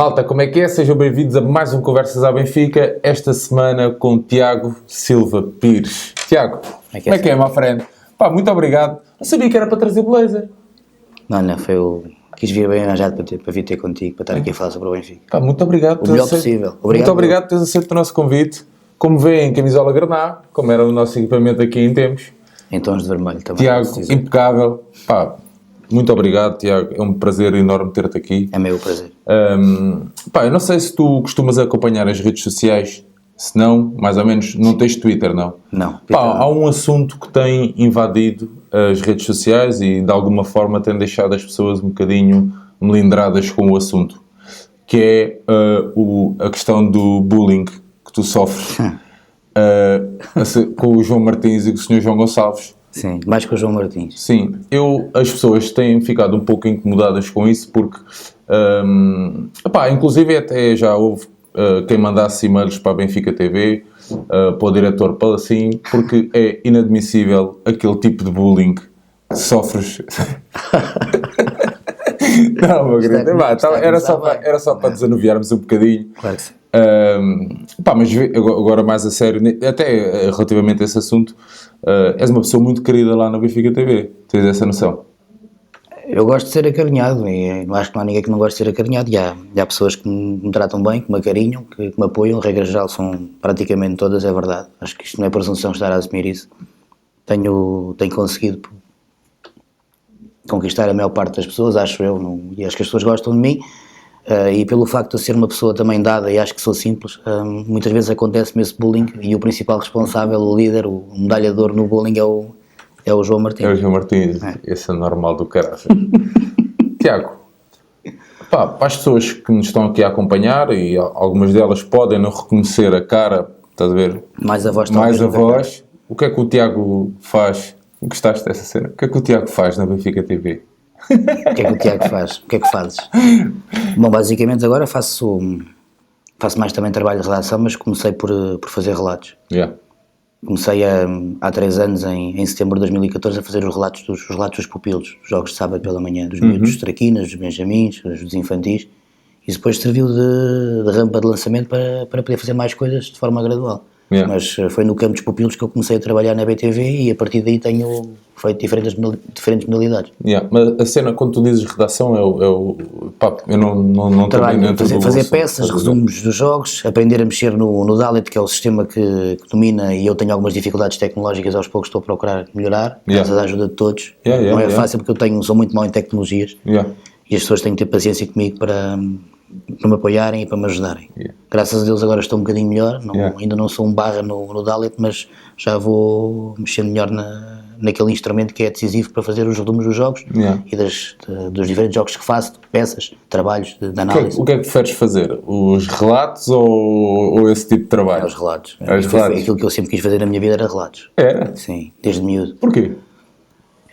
Malta, como é que é? Sejam bem-vindos a mais um Conversas à Benfica, esta semana com o Tiago Silva Pires. Tiago, como é que é, my friend? Pá, muito obrigado. Não sabia que era para trazer blazer. Não, foi eu. Quis vir bem arranjado para vir ter contigo, para estar aqui a falar sobre o Benfica. Pá, muito obrigado. O melhor possível. Muito obrigado por teres aceito o nosso convite. Como vêem, camisola Graná, como era o nosso equipamento aqui em tempos. Em tons de vermelho também. Tiago, impecável. Pá, muito obrigado, Tiago. É um prazer enorme ter-te aqui. É meu prazer. Pá, eu não sei se tu costumas acompanhar as redes sociais. Se não, mais ou menos, não tens Twitter, não? Não. Pá, há um assunto que tem invadido as redes sociais e de alguma forma tem deixado as pessoas um bocadinho melindradas com o assunto, que é a questão do bullying que tu sofres com o João Martins e com o Sr. João Gonçalves. Sim, mais com o João Martins. Sim, as pessoas têm ficado um pouco incomodadas com isso porque, inclusive até já houve quem mandasse e-mails para a Benfica TV, para o diretor Palacim, porque é inadmissível aquele tipo de bullying que sofres. Não, meu querido, era só para desanuviarmos um bocadinho. Claro que sim. Mas agora mais a sério, até relativamente a esse assunto, és uma pessoa muito querida lá na Benfica TV, tens essa noção? Eu gosto de ser acarinhado e não acho que não há ninguém que não goste de ser acarinhado. E há pessoas que me tratam bem, que me acarinham, que me apoiam. Regra geral são praticamente todas, é verdade. Acho que isto não é presunção estar a assumir isso. Tenho conseguido conquistar a maior parte das pessoas, acho eu, e acho que as pessoas gostam de mim. E pelo facto de eu ser uma pessoa também dada e acho que sou simples, muitas vezes acontece-me esse bullying e o principal responsável, o líder, o medalhador no bullying é o João Martins. É o João Martins, esse é normal do caralho. Tiago, para as pessoas que nos estão aqui a acompanhar, e algumas delas podem não reconhecer a cara, estás a ver? Mais a voz. O que é que o Tiago faz? Gostaste dessa cena? O que é que o Tiago faz na Benfica TV? O que é que o Tiago faz? O que é que fazes? Bom, basicamente agora faço mais também trabalho de redação, mas comecei por fazer relatos. Yeah. Comecei há 3 anos, em setembro de 2014, a fazer os relatos dos pupilos, jogos de sábado pela manhã, dos miúdos, dos traquinas, dos benjamins, dos infantis, e depois serviu de rampa de lançamento para poder fazer mais coisas de forma gradual. Yeah. Mas foi no campo dos pupilos que eu comecei a trabalhar na BTV e a partir daí tenho feito diferentes modalidades. Yeah. Mas a cena, quando tu dizes redação, eu não trabalho, fazer peças, resumos dos jogos, aprender a mexer no Dalet, que é o sistema que domina, e eu tenho algumas dificuldades tecnológicas, aos poucos estou a procurar melhorar, graças à ajuda de todos. Não é fácil porque sou muito mau em tecnologias e as pessoas têm que ter paciência comigo para me apoiarem e para me ajudarem. Graças a Deus agora estou um bocadinho melhor, ainda não sou um barra no Dalet, mas já vou mexendo melhor naquele instrumento que é decisivo para fazer os resumos dos jogos e dos diferentes jogos que faço, peças, trabalhos de análise. O que é que preferes fazer? Os relatos ou esse tipo de trabalho? Os relatos. Aquilo que eu sempre quis fazer na minha vida era relatos. Era? Sim, desde miúdo. Porquê?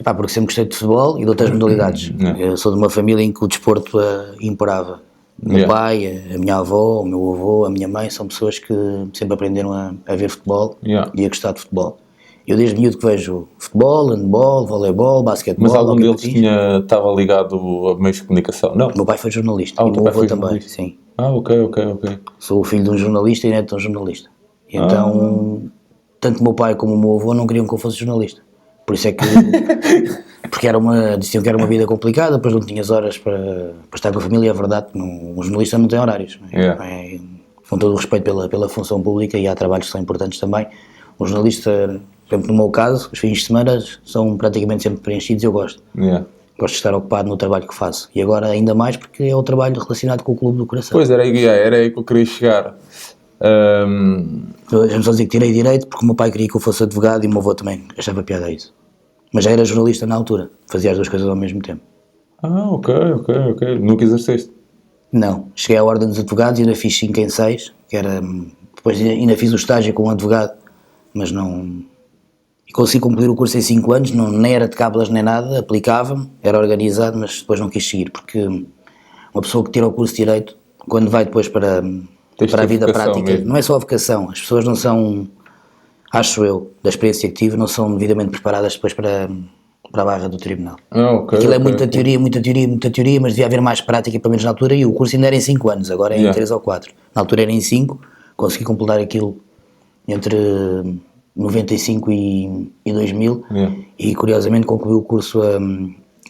Porque sempre gostei de futebol e de outras modalidades. Eu sou de uma família em que o desporto imperava. O meu pai, a minha avó, o meu avô, a minha mãe são pessoas que sempre aprenderam a ver futebol e a gostar de futebol. Eu desde miúdo que vejo futebol, handball, voleibol, basquetebol... Mas algum deles estava ligado a meios de comunicação? Não? O meu pai foi jornalista e o meu avô também, sim. Ok. Sou o filho de um jornalista e neto de um jornalista. Então, tanto o meu pai como o meu avô não queriam que eu fosse jornalista. Por isso é que... Porque diziam que era uma vida complicada, depois não tinhas horas para estar com a família, é verdade, um jornalista não tem horários. Com todo o respeito pela função pública, e há trabalhos que são importantes também. Um jornalista, por exemplo, no meu caso, os fins de semana são praticamente sempre preenchidos e eu gosto. Gosto de estar ocupado no trabalho que faço. E agora ainda mais porque é o trabalho relacionado com o Clube do Coração. Pois, era aí que eu queria chegar. Deixa-me só dizer que tirei direito porque o meu pai queria que eu fosse advogado e o meu avô também achava piada a isso. Mas já era jornalista na altura, fazia as duas coisas ao mesmo tempo. Ok. Nunca exerceste? Não, cheguei à Ordem dos Advogados e ainda fiz 5 em 6, depois ainda fiz o estágio com um advogado, mas não... E consegui concluir o curso em 5 anos, nem era de cábulas nem nada, aplicava-me, era organizado, mas depois não quis seguir, porque uma pessoa que tira o curso de Direito, quando vai depois para a vida prática, mesmo. Não é só a vocação, as pessoas não são... Acho eu, da experiência que tive, não são devidamente preparadas depois para para a barra do tribunal. Aquilo é muita teoria, mas devia haver mais prática, pelo menos na altura, e o curso ainda era em 5 anos, agora é em 3 ou 4. Na altura era em 5, consegui completar aquilo entre 95 e 2000, e curiosamente concluí o curso a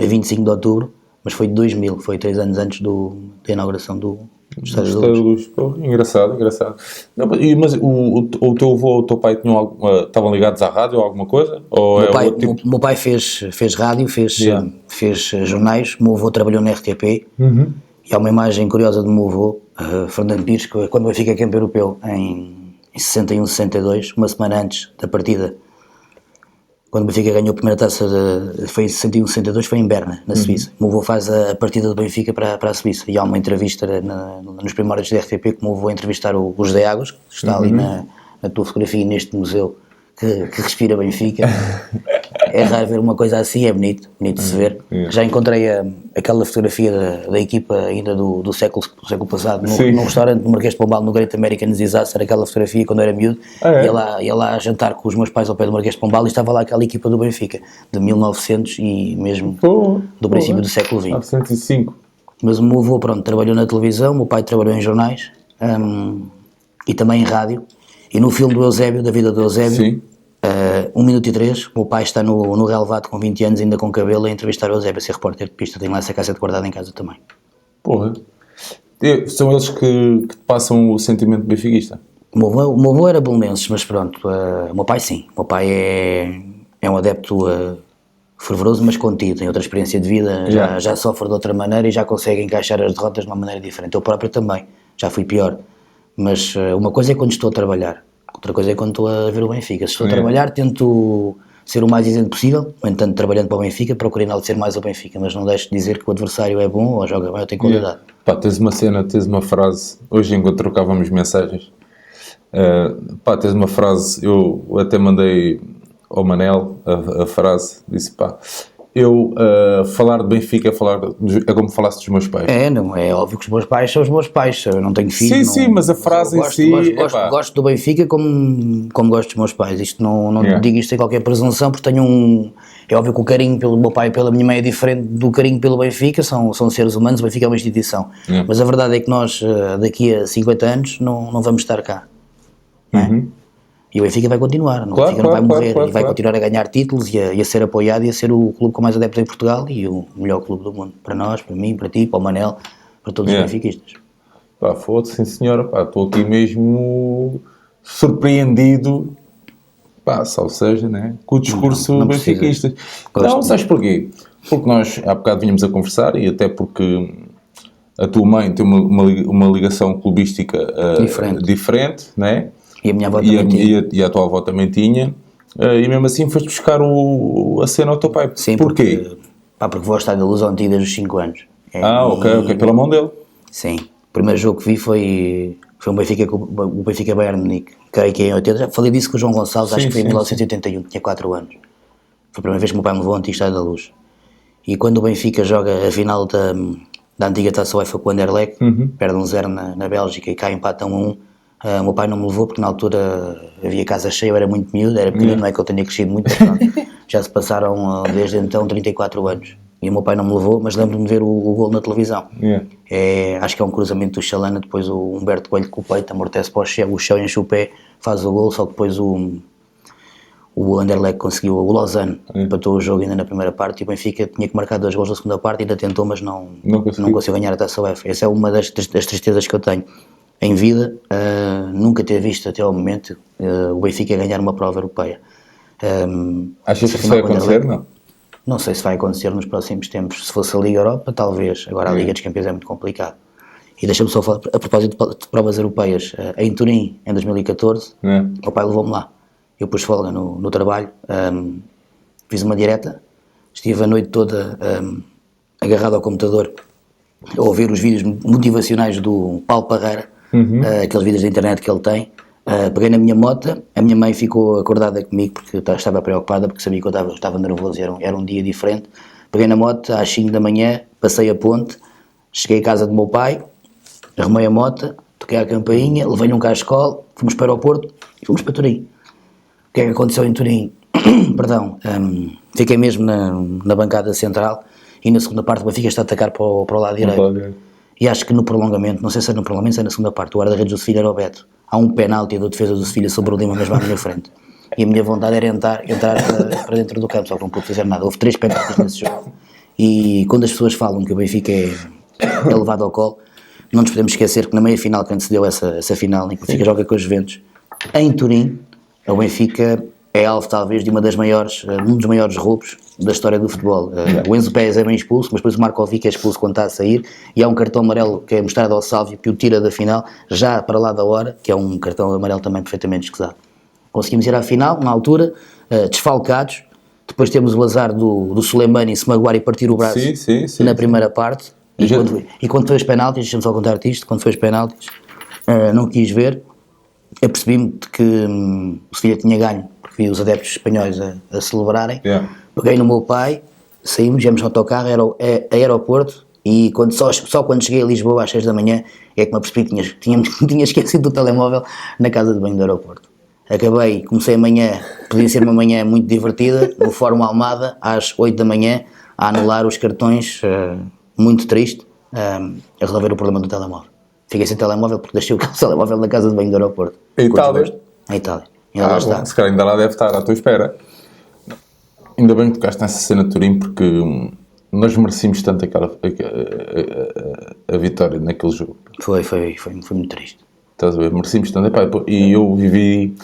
25 de outubro, mas foi de 2000, foi 3 anos antes da inauguração do Estádio da Luz. Engraçado. Não, mas o teu avô ou o teu pai estavam ligados à rádio ou alguma coisa? Ou o meu pai fez rádio, fez jornais, o meu avô trabalhou na RTP, e há uma imagem curiosa do meu avô, Fernando Pires, que quando o Benfica campeão europeu em 61, 62, uma semana antes da partida, quando o Benfica ganhou a primeira taça, foi em 61, 62, foi em Berna, na Suíça. O meu avô faz a partida do Benfica para a Suíça, e há uma entrevista nos primórdios da RTP que o meu avô a entrevistar o José Águas, que está ali na tua fotografia neste museu, que respira Benfica. É raro ver uma coisa assim, é bonito de se ver. Já encontrei aquela fotografia da equipa ainda do século passado, num restaurante do Marquês de Pombal, no Great American Disaster, aquela fotografia quando eu era miúdo. Ia lá a jantar com os meus pais ao pé do Marquês de Pombal, e estava lá aquela equipa do Benfica, de 1900 e mesmo do princípio do século XX. 1905. Mas o meu avô, trabalhou na televisão, o meu pai trabalhou em jornais, e também em rádio, e no filme do Eusébio, da vida do Eusébio, 1 minuto e 3, o meu pai está no relevado com 20 anos, ainda com cabelo, a entrevistar o Eusébio, a ser repórter de pista. Tem lá essa cassete guardada em casa também. São eles que te passam o sentimento benfiquista? O meu avô era bolonenses, mas pronto, o meu pai sim. O meu pai é um adepto fervoroso, mas contido, tem outra experiência de vida, já sofre de outra maneira e já consegue encaixar as derrotas de uma maneira diferente. Eu próprio também, já fui pior. Mas uma coisa é quando estou a trabalhar, outra coisa é quando estou a ver o Benfica. Se estou a trabalhar, tento ser o mais isento possível, no entanto, trabalhando para o Benfica, procuro enaltecer mais o Benfica, mas não deixo de dizer que o adversário é bom ou joga bem ou tem qualidade. Tens uma frase, hoje enquanto trocávamos mensagens, tens uma frase, eu até mandei ao Manel a frase, disse falar de Benfica é como falasse dos meus pais. Não é óbvio que os meus pais são os meus pais, eu não tenho filhos. Sim, mas a frase em si... Gosto do Benfica como gosto dos meus pais, isto não digo isto sem qualquer presunção, porque tenho é óbvio que o carinho pelo meu pai e pela minha mãe é diferente do carinho pelo Benfica, são seres humanos, o Benfica é uma instituição, mas a verdade é que nós daqui a 50 anos não vamos estar cá, não é? E o Benfica vai continuar, o Benfica não vai morrer, e vai continuar a ganhar títulos e a ser apoiado e a ser o clube com mais adeptos em Portugal e o melhor clube do mundo, para nós, para mim, para ti, para o Manel, para todos os benfiquistas. Foda-se, sim senhora, estou aqui mesmo surpreendido, ou seja, né, com o discurso benfiquista. Não, sabes porquê? Porque nós há bocado vínhamos a conversar e até porque a tua mãe tem uma ligação clubística diferente, né? E a minha avó também tinha. E a tua avó também tinha. E mesmo assim foste buscar a cena ao teu pai. Sim, porquê? Porque vou ao Estádio da Luz ontem desde os 5 anos. Ok, pela mão dele. Sim. O primeiro jogo que vi foi o Benfica Bayern Munique. Creio que é em 80. Já falei disso com o João Gonçalves, acho que foi em 1981, tinha 4 anos. Foi a primeira vez que o meu pai me levou ao antigo Estádio da Luz. E quando o Benfica joga a final da antiga Taça UEFA com o Anderlecht, perde 1-0 na Bélgica e cai empate a 1-1. O meu pai não me levou porque na altura havia casa cheia, eu era muito miúdo, era pequenino, não é que eu tenha crescido muito, mas pronto, já se passaram desde então 34 anos e o meu pai não me levou, mas lembro-me de ver o golo na televisão. Acho que é um cruzamento do Chalana, depois o Humberto Coelho com o peito amortece para o chão, enche o pé, faz o golo, só que depois o Anderlecht conseguiu, o Lausanne empatou o jogo ainda na primeira parte e o Benfica tinha que marcar 2 gols na segunda parte, ainda tentou, mas não conseguiu ganhar a Taça UEFA. Essa é uma das tristezas que eu tenho em vida, nunca ter visto até ao momento o Benfica ganhar uma prova europeia. Achas que isso vai acontecer, não? Não sei se vai acontecer nos próximos tempos. Se fosse a Liga Europa, talvez. Agora a Liga dos Campeões é muito complicado. E deixa-me só falar, a propósito de provas europeias, em Turim, em 2014, o pai levou-me lá. Eu pus folga no trabalho, fiz uma direta, estive a noite toda agarrado ao computador a ouvir os vídeos motivacionais do Paulo Parreira, aqueles vídeos da internet que ele tem. Peguei na minha moto, a minha mãe ficou acordada comigo porque estava preocupada, porque sabia que eu estava nervoso, era um dia diferente. Peguei na moto às 5 da manhã, passei a ponte, cheguei à casa do meu pai, arrumei a moto, toquei a campainha, levei-lhe um cascol, fomos para o aeroporto e fomos para Turim. O que é que aconteceu em Turim? Perdão, fiquei mesmo na bancada central e na segunda parte o Benfica está a atacar para o lado direito. E acho que no prolongamento, não sei se é no prolongamento, se é na segunda parte, o guarda-redes do Sevilha era o Beto. Há um penalti da defesa do Sevilha sobre o Lima mesmo à minha frente. E a minha vontade era entrar para dentro do campo, só que não pude fazer nada. Houve 3 penaltis nesse jogo. E quando as pessoas falam que o Benfica é levado ao colo, não nos podemos esquecer que na meia-final, quando se deu essa final, em que o Benfica joga com os Juventus, em Turim, o Benfica é alvo talvez de um dos maiores roubos da história do futebol. O Enzo Pérez é bem expulso, mas depois o Markovic é expulso quando está a sair, e há um cartão amarelo que é mostrado ao Sálvio, que o tira da final, já para lá da hora, que é um cartão amarelo também perfeitamente escusado. Conseguimos ir à final, na altura, desfalcados. Depois temos o azar do Soleimani se magoar e partir o braço na primeira parte. E quando foi os penaltis, deixa-me só contar-te isto, quando foi os penaltis, não quis ver, eu percebi-me que o Sevilha tinha ganho, porque vi os adeptos espanhóis a celebrarem. Peguei no meu pai, saímos, viemos no autocarro, aeroporto, e só quando cheguei a Lisboa às 6 da manhã é que me apercebi que tinha esquecido o telemóvel na casa de banho do aeroporto. Comecei amanhã, podia ser uma manhã muito divertida, no Fórum Almada, às 8 da manhã, a anular os cartões, muito triste, a resolver o problema do telemóvel. Fiquei sem telemóvel porque deixei o telemóvel na casa de banho do aeroporto. Em Itália? Em Itália. Ainda lá está. Se calhar ainda lá deve estar à tua espera. Ainda bem que tocaste nessa cena de Turim, porque nós merecíamos tanto a vitória naquele jogo. Foi muito triste. Estás a ver? Merecíamos tanto. E eu vivi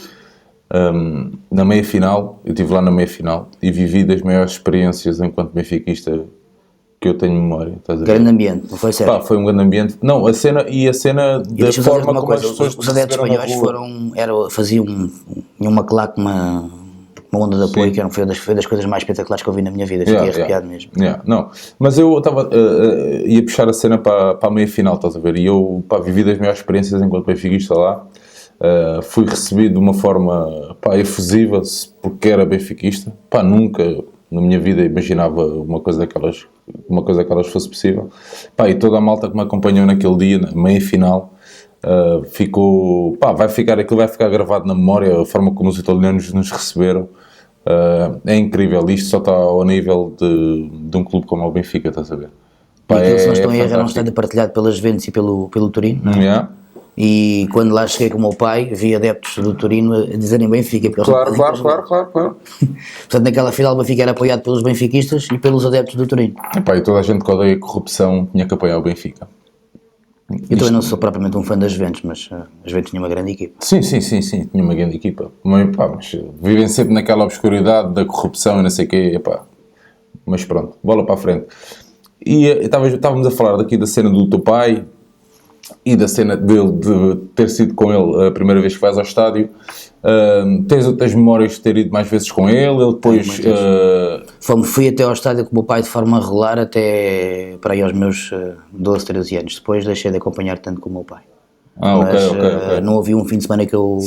na meia-final, eu estive lá na meia-final e vivi das maiores experiências enquanto benfiquista que eu tenho memória. Estás a ver? Grande ambiente, não foi sério? Foi um grande ambiente. Não, a cena da forma como as pessoas os adeptos espanhóis faziam uma claque, uma onda de apoio, que foi das coisas mais espetaculares que eu vi na minha vida. Fiquei arrepiado mesmo. Não, mas eu ia puxar a cena para a meia-final, estás a ver? E eu vivi das maiores experiências enquanto benfiquista lá. Fui recebido de uma forma efusiva, porque era benfiquista. Nunca na minha vida imaginava uma coisa daquelas fosse possível. E toda a malta que me acompanhou naquele dia, na meia-final, ficou... aquilo vai ficar gravado na memória, a forma como os italianos nos receberam. É incrível. Isto só está ao nível de um clube como o Benfica, estás a ver? Se não estou a errar, era um estádio partilhado pelas Juventus e pelo Turino, não é? E quando lá cheguei com o meu pai, vi adeptos do Turino a dizerem Benfica. Claro. Portanto, naquela final o Benfica era apoiado pelos benfiquistas e pelos adeptos do Turino. E toda a gente que odeia a corrupção tinha que apoiar o Benfica. Eu também não sou propriamente um fã das Juventus, mas a Juventus tinha uma grande equipa. Sim, tinha uma grande equipa. Mas vivem sempre naquela obscuridade da corrupção e não sei o quê. Mas pronto, bola para a frente. E estávamos a falar daqui da cena do teu pai e da cena dele de ter sido com ele a primeira vez que vais ao estádio. Tens memórias de ter ido mais vezes com ele depois... Fui até ao estádio com o meu pai de forma regular até para aí aos meus 12, 13 anos. Depois deixei de acompanhar tanto com o meu pai. Ok. Não havia um fim de semana que eu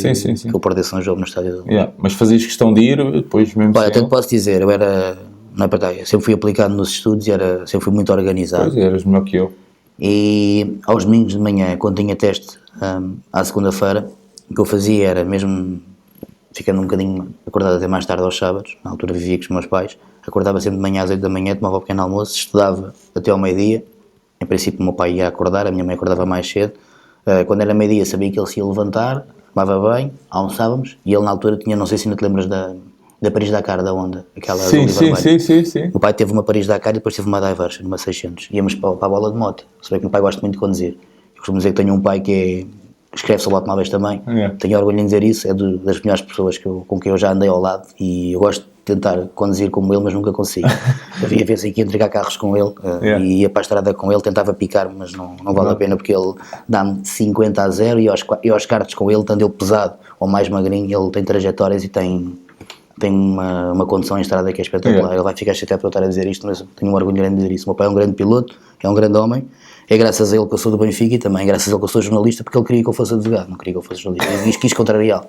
perdesse um jogo no estádio dele. Mas fazias questão de ir depois mesmo? Até te posso dizer, eu sempre fui aplicado nos estudos e sempre fui muito organizado. Pois, eras melhor que eu. E aos domingos de manhã, quando tinha teste à segunda-feira, o que eu fazia era, mesmo ficando um bocadinho acordado até mais tarde aos sábados, na altura vivia com os meus pais, acordava sempre de manhã às 8 da manhã, tomava um pequeno almoço, estudava até ao meio-dia. Em princípio o meu pai ia acordar, a minha mãe acordava mais cedo. Quando era meio-dia sabia que ele se ia levantar, tomava bem, almoçávamos, e ele na altura tinha, não sei se ainda te lembras da Paris-Dakar, da Honda, aquela sim. O pai teve uma Paris-Dakar e depois teve uma Diversion, uma 600. Íamos para a bola de moto. Se bem que o meu pai gosta muito de conduzir. Eu costumo dizer que tenho um pai que escreve sobre automóveis também. Tenho orgulho em dizer isso, é das melhores pessoas com quem eu já andei ao lado, e eu gosto de tentar conduzir como ele, mas nunca consigo. Havia vezes que ia entregar carros com ele e ia para a estrada com ele, tentava picar, mas não vale a pena, porque ele dá-me 50-0 e aos karts com ele, tanto ele pesado ou mais magrinho, ele tem trajetórias e tem uma condução em estrada que é espetacular. Ele vai ficar chateado por eu estar a dizer isto, mas tenho um orgulho grande de dizer isso. O meu pai é um grande piloto, é um grande homem. É graças a ele que eu sou do Benfica e também graças a ele que eu sou jornalista, porque ele queria que eu fosse advogado, não queria que eu fosse jornalista. Ele quis contrariá-lo.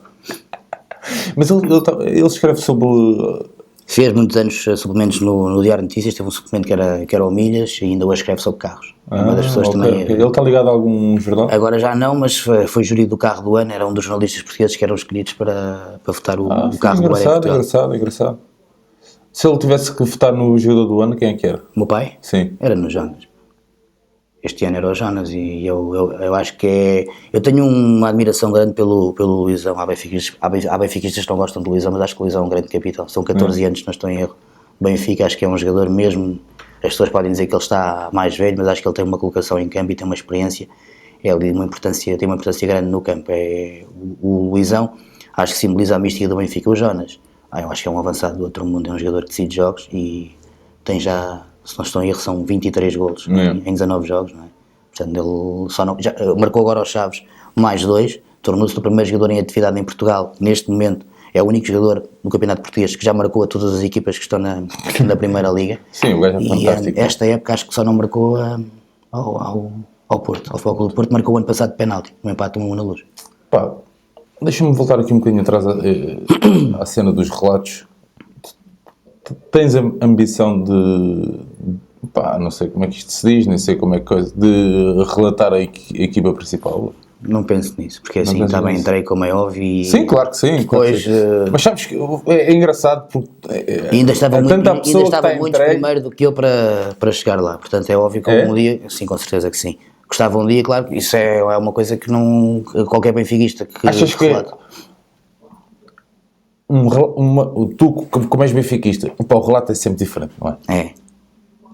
Mas ele escreve sobre Fez muitos anos suplementos no Diário de Notícias, teve um suplemento que era o Milhas e ainda hoje escreve sobre carros. Uma das pessoas também. Ele está ligado a algum jornal? Agora já não, mas foi júri do carro do ano, era um dos jornalistas portugueses que eram escolhidos para votar o carro do ano. Engraçado. Se ele tivesse que votar no jogador do ano, quem é que era? O meu pai? Sim. Era no Jonas. Este ano era o Jonas e eu acho que é... Eu tenho uma admiração grande pelo Luizão. Há benfiquistas que não gostam do Luizão, mas acho que o Luizão é um grande capitão. São 14 anos, não estou em erro. Benfica, acho que é um jogador mesmo... As pessoas podem dizer que ele está mais velho, mas acho que ele tem uma colocação em campo e tem uma experiência. Tem uma importância grande no campo. O Luizão, acho que simboliza a mística do Benfica. O Jonas, eu acho que é um avançado do outro mundo, é um jogador que decide jogos e tem já... Se não estou em erro, são 23 golos em 19 jogos, não é? Portanto, ele só não, marcou agora aos Chaves mais 2, tornou-se o primeiro jogador em atividade em Portugal, neste momento, é o único jogador no Campeonato Português que já marcou a todas as equipas que estão na Primeira Liga. Sim, o gajo é fantástico. Esta época acho que só não marcou ao Porto, ao Futebol Clube do Porto, marcou o ano passado de penalti, um empate 1-1 na Luz. Pá, deixa-me voltar aqui um bocadinho atrás à cena dos relatos. Tens a ambição de, não sei como é que isto se diz, nem sei como é que coisa, de relatar a equipa principal? Não penso nisso, porque assim também entrei, como é óbvio, e... Sim, claro que sim. Depois, mas sabes que é engraçado porque... ainda estava muito primeiro do que eu para chegar lá, portanto é óbvio que um dia, sim, com certeza que sim. Gostava um dia, claro, isso é uma coisa que não... Qualquer benfiquista que... Achas que... tu, como és benfiquista, o relato é sempre diferente, não é?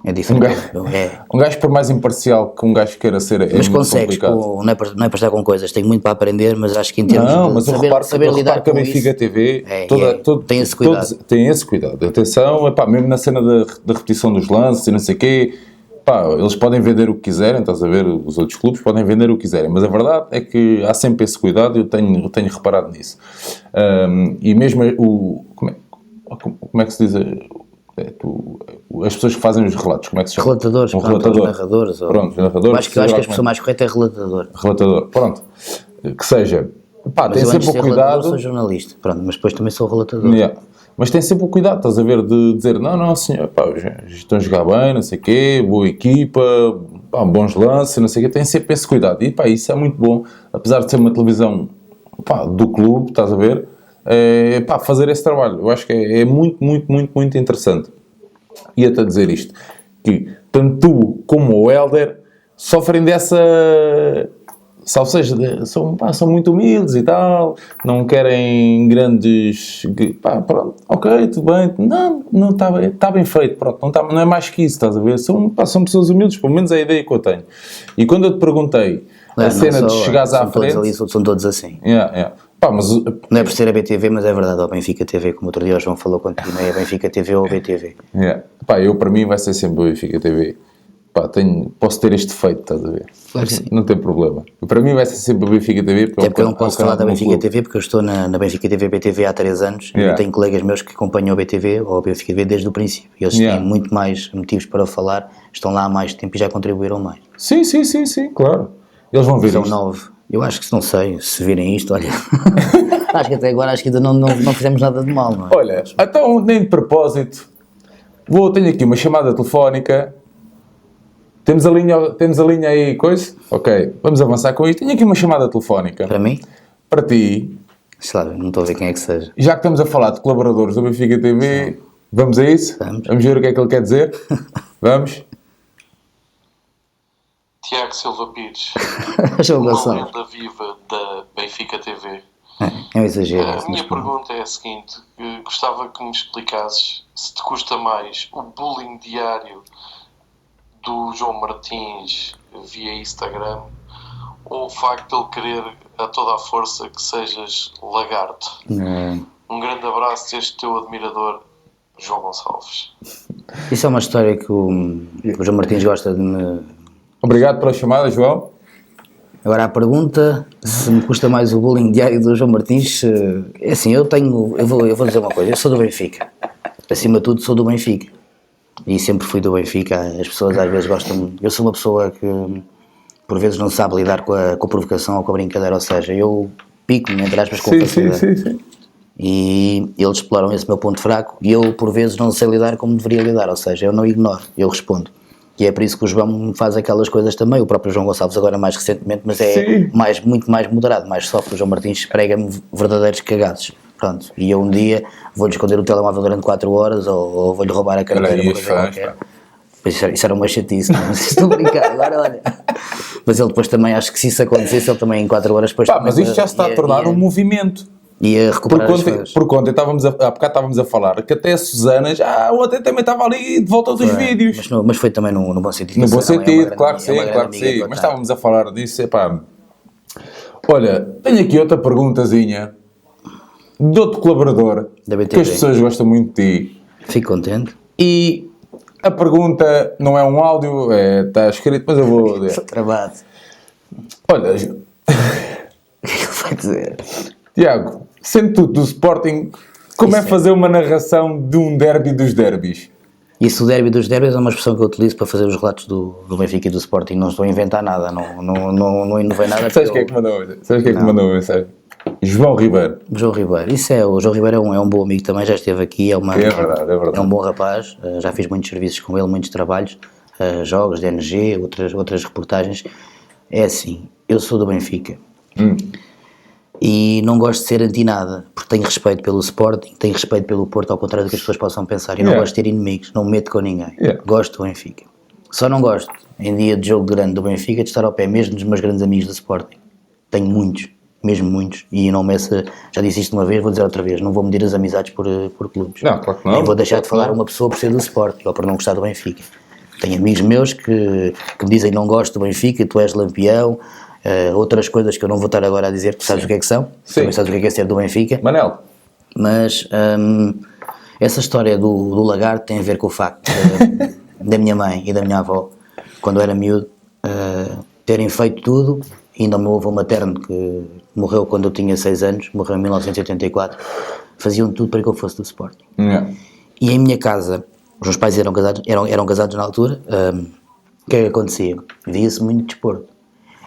É diferente. Um gajo por mais imparcial que um gajo queira ser, mas consegues, não é para estar com coisas, tenho muito para aprender, mas acho que em termos de saber lidar com a Benfica isso, TV tem esse cuidado. Tem esse cuidado. Atenção, mesmo na cena da repetição dos lances e não sei o quê, eles podem vender o que quiserem, estás a ver, os outros clubes podem vender o que quiserem, mas a verdade é que há sempre esse cuidado e eu tenho reparado nisso. E mesmo como é que se diz... as pessoas que fazem os relatos, como é que se chama? Relatadores, narradores. Pronto, narradores. Acho que a expressão mais correta é relatador. Relatador, pronto. Que seja, tem sempre o cuidado... sou jornalista, pronto, mas depois também sou relatador. Mas tem sempre o cuidado, estás a ver, de dizer, não senhor, estão a jogar bem, não sei o quê, boa equipa, bons lances, não sei o quê, tem sempre esse cuidado. E isso é muito bom, apesar de ser uma televisão do clube, estás a ver, fazer esse trabalho. Eu acho que é muito, muito, muito, muito interessante. E até dizer isto, que tanto tu como o Hélder sofrem dessa... Ou seja, são muito humildes e tal, não querem grandes... pronto, ok, tudo bem, não está bem feito, pronto, não é mais que isso, estás a ver? São pessoas humildes, pelo menos é a ideia que eu tenho. E quando eu te perguntei a cena de chegares à frente... São todos assim. Mas, não é por ser a BTV, mas é verdade, ou Benfica TV, como outro dia o João falou contigo, não é a Benfica TV ou a BTV. Para mim vai ser sempre a Benfica TV. Posso ter este defeito, estás a ver? Claro que sim. Não tem problema. Para mim vai ser sempre a Benfica TV. Porque eu não posso falar da Benfica TV, porque eu estou na Benfica TV BTV há 3 anos e eu tenho colegas meus que acompanham o BTV ou a Benfica TV desde o princípio. Eles têm muito mais motivos para falar, estão lá há mais tempo e já contribuíram mais. Sim, claro. Eles vão ver São isto. 9. Eu acho que, não sei, se virem isto, olha... acho que até agora ainda não fizemos nada de mal, não é? Olha, então nem de propósito, tenho aqui uma chamada telefónica... Temos a linha aí, coisa? Ok, vamos avançar com isto. Tenho aqui uma chamada telefónica. Para mim? Para ti. Sei lá, não estou a ver quem é que seja. Já que estamos a falar de colaboradores do Benfica TV, vamos a isso? Vamos ver o que é que ele quer dizer? Vamos? Tiago Silva Pires. Uma lenda viva da Benfica TV. É um exagero. A minha pergunta é a seguinte. Gostava que me explicasses se te custa mais o bullying diário do João Martins via Instagram ou o facto de ele querer a toda a força que sejas lagarto. Um grande abraço deste teu admirador João Gonçalves. Isso é uma história que o João Martins gosta de me... Obrigado pela chamada, João. Agora a pergunta, se me custa mais o bullying diário do João Martins, é assim, eu vou dizer uma coisa, eu sou do Benfica, acima de tudo sou do Benfica. E sempre fui do Benfica, as pessoas às vezes gostam... Eu sou uma pessoa que por vezes não sabe lidar com a provocação ou com a brincadeira, ou seja, eu pico-me, entre aspas, com facilidade. Sim. E eles exploram esse meu ponto fraco e eu, por vezes, não sei lidar como deveria lidar, ou seja, eu não ignoro, eu respondo. E é por isso que o João faz aquelas coisas também, o próprio João Gonçalves agora mais recentemente, mas é muito mais moderado, mais soft. O João Martins prega-me verdadeiros cagados. Pronto, e eu um dia vou-lhe esconder o telemóvel durante 4 horas ou vou-lhe roubar a carteira, uma coisa qualquer. Isso era uma chatice, não estou a brincar, agora olha. Mas ele depois também, acho que se isso acontecesse, ele também em 4 horas depois... mas isto já se está a tornar um movimento. Ia recuperar por conta, há bocado estávamos a falar que até a Susana, ontem também estava ali de volta dos vídeos. Mas foi também no bom sentido. No bom sentido, claro que sim. Mas estávamos a falar disso, Olha, tenho aqui outra perguntazinha de outro colaborador, que as pessoas gostam muito de ti. Fico contente. E a pergunta não é um áudio, está escrito, mas eu vou ler. Estou travado. Olha... O que é que ele vai dizer? Tiago, sendo tu do Sporting, como é fazer uma narração de um derby dos derbys? Isso, o derby dos derbys é uma expressão que eu utilizo para fazer os relatos do Benfica e do Sporting. Não estou a inventar nada, não inovei nada. Sabes quem é que mandou a mensagem? João Ribeiro. João Ribeiro. O João Ribeiro é um bom amigo também, já esteve aqui. É verdade. É um bom rapaz, já fiz muitos serviços com ele, muitos trabalhos, jogos, DNG, outras reportagens. É assim, eu sou do Benfica. E não gosto de ser anti-nada, porque tenho respeito pelo Sporting, tenho respeito pelo Porto, ao contrário do que as pessoas possam pensar. E não gosto de ter inimigos, não me meto com ninguém. Gosto do Benfica. Só não gosto, em dia de jogo grande do Benfica, de estar ao pé mesmo dos meus grandes amigos do Sporting. Tenho muitos, mesmo muitos, e não meço, já disse isto uma vez, vou dizer outra vez, não vou medir as amizades por clubes. Não, claro que não. Nem vou deixar de falar uma pessoa por ser do Sporting, ou por não gostar do Benfica. Tenho amigos meus que me dizem não gosto do Benfica, tu és lampião. Outras coisas que eu não vou estar agora a dizer, tu sabes o que é que são, também sabes o que é ser do Benfica. Manel. Mas essa história do lagarto tem a ver com o facto da minha mãe e da minha avó, quando eu era miúdo, terem feito tudo, ainda o meu avô materno, que morreu quando eu tinha 6 anos, morreu em 1984, faziam tudo para que eu fosse do Sporting. E em minha casa, os meus pais eram casados na altura, o que é que acontecia? Via-se muito desporto.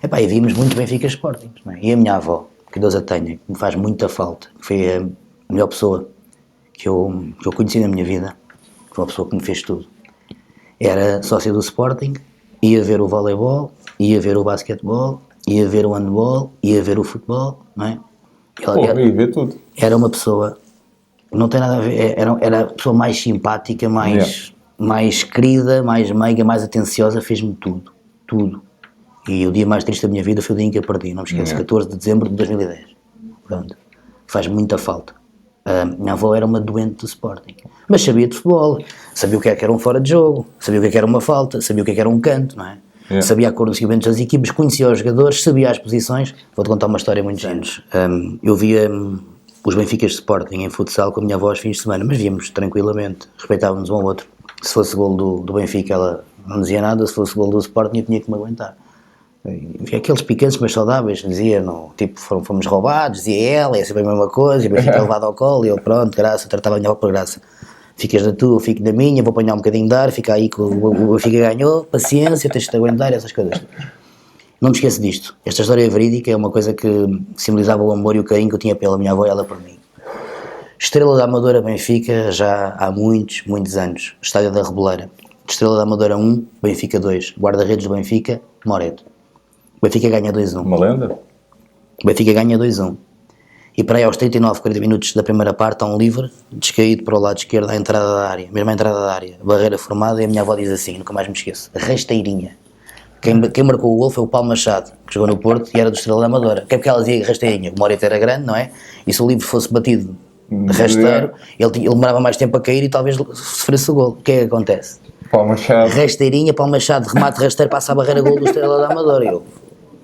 E vimos muito Benfica Sporting, não é? E a minha avó, que Deus a tenha, que me faz muita falta, que foi a melhor pessoa que eu conheci na minha vida, foi uma pessoa que me fez tudo. Era sócia do Sporting, ia ver o voleibol, ia ver o basquetebol, ia ver o handball, ia ver o futebol, não é? Ia ver tudo. Era uma pessoa, não tem nada a ver, era a pessoa mais simpática, mais querida, mais meiga, mais atenciosa, fez-me tudo. E o dia mais triste da minha vida foi o dia em que eu perdi, não me esqueço, 14 de dezembro de 2010. Pronto, faz muita falta. Minha avó era uma doente do Sporting, mas sabia de futebol, sabia o que era um fora de jogo, sabia o que era uma falta, sabia o que era um canto, não é? Sabia a cor dos equipamentos das equipes, conhecia os jogadores, sabia as posições. Vou-te contar uma história muito anos. Eu via os Benficas de Sporting em futsal com a minha avó aos fins de semana, mas víamos tranquilamente, respeitávamos um ao outro. Se fosse gol do Benfica ela não dizia nada, se fosse gol do Sporting eu tinha que me aguentar. Aqueles picantes mas saudáveis, dizia, não, tipo, fomos roubados, dizia ela, é sempre a mesma coisa, e Benfica levado ao colo, e eu, pronto, graça, tratava a minha avó por graça. Ficas na tua, fico na minha, vou apanhar um bocadinho de ar, fica aí que o Benfica ganhou, paciência, tens de te aguentar, essas coisas. Não me esqueço disto. Esta história verídica é uma coisa que simbolizava o amor e o carinho que eu tinha pela minha avó e ela por mim. Estrela da Amadora Benfica, já há muitos anos. Estádio da Reboleira. Estrela da Amadora 1, Benfica 2. Guarda-redes do Benfica, Moreto. O Benfica ganha 2-1. Uma lenda? O Benfica ganha 2-1. E para aí aos 39, 40 minutos da primeira parte há um livre, descaído para o lado esquerdo à entrada da área. Mesmo à entrada da área. Barreira formada e a minha avó diz assim, nunca mais me esqueço. Rasteirinha. Quem marcou o gol foi o Paulo Machado, que jogou no Porto e era do Estrela da Amadora. Que é porque ela dizia rasteirinha. O Moreto era grande, não é? E se o livre fosse batido rasteiro, ele demorava mais tempo a cair e talvez sofresse o gol. O que é que acontece? Paulo Machado. Rasteirinha, Paulo Machado, remate rasteiro, passa a barreira, gol do Estrela da Amadora. E eu...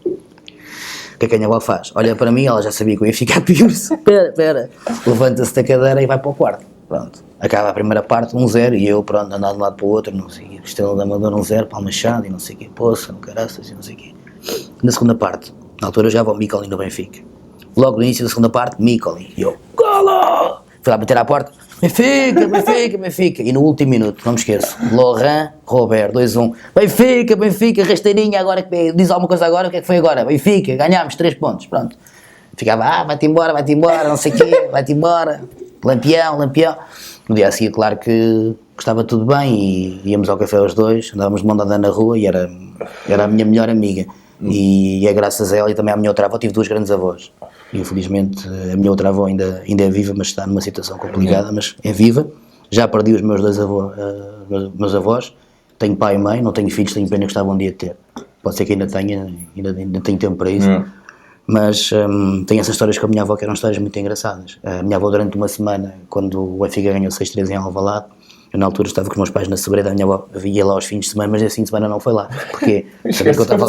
O que é que a minha avó faz? Olha para mim, ela já sabia que eu ia ficar pior. Espera. Levanta-se da cadeira e vai para o quarto. Pronto. Acaba a primeira parte, 1-0, e eu, pronto, andar de um lado para o outro, não sei o quê. Estrela da Amadora 1-0, Paulo Machado, e não sei o quê. Poça, caraças, e não sei o quê. Na segunda parte, na altura eu já vou ao Micoli no Benfica. Logo no início da segunda parte, Micoli. E eu, golo! Fui lá bater à porta. Benfica. E no último minuto, não me esqueço, Laurent, Robert, 2-1. Benfica, rasteirinha, agora diz alguma coisa agora, o que é que foi agora? Benfica, ganhámos 3 pontos, pronto. Ficava, vai-te embora, não sei o quê, vai-te embora, lampião. No dia a seguir, claro que estava tudo bem e íamos ao café os dois, andávamos de mão dada na rua e era a minha melhor amiga. E é graças a ela e também à minha outra avó, tive 2 grandes avós. E infelizmente a minha outra avó ainda é viva, mas está numa situação complicada, mas é viva. Já perdi os meus 2 meus avós, tenho pai e mãe, não tenho filhos, tenho pena que gostava um dia de ter. Pode ser que ainda tenha, ainda tenho tempo para isso. Mas tenho essas histórias com a minha avó que eram histórias muito engraçadas. A minha avó durante uma semana, quando o Benfica ganhou 6-3 em Alvalade, eu na altura estava com os meus pais na Sobreda, a minha avó ia lá aos fins de semana, mas esse fim de semana não foi lá, porque sabia que eu estava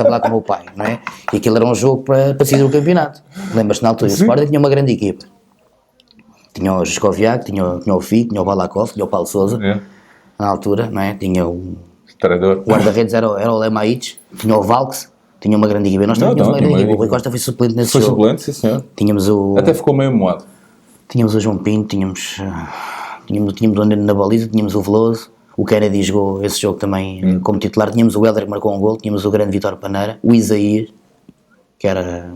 lá com o meu pai, não é? E aquilo era um jogo para decidir o campeonato. Lembras-te na altura, o Sporting tinha uma grande equipa. Tinha o Giscoviac, tinha o Fico, tinha o Balakov, tinha o Paulo Sousa, na altura, não é? Tinha o guarda-redes era o Lemaites, tinha o Valks, tinha uma grande equipa. Nós também tínhamos uma grande equipa. O Rui Costa foi suplente nesse jogo. Foi suplente, sim senhor. Tínhamos até ficou meio moado. Tínhamos o João Pinto, tínhamos o André na baliza, tínhamos o Veloso, o Kennedy jogou esse jogo também como titular, tínhamos o Helder que marcou um gol, tínhamos o grande Vítor Paneira, o Isaías, que era...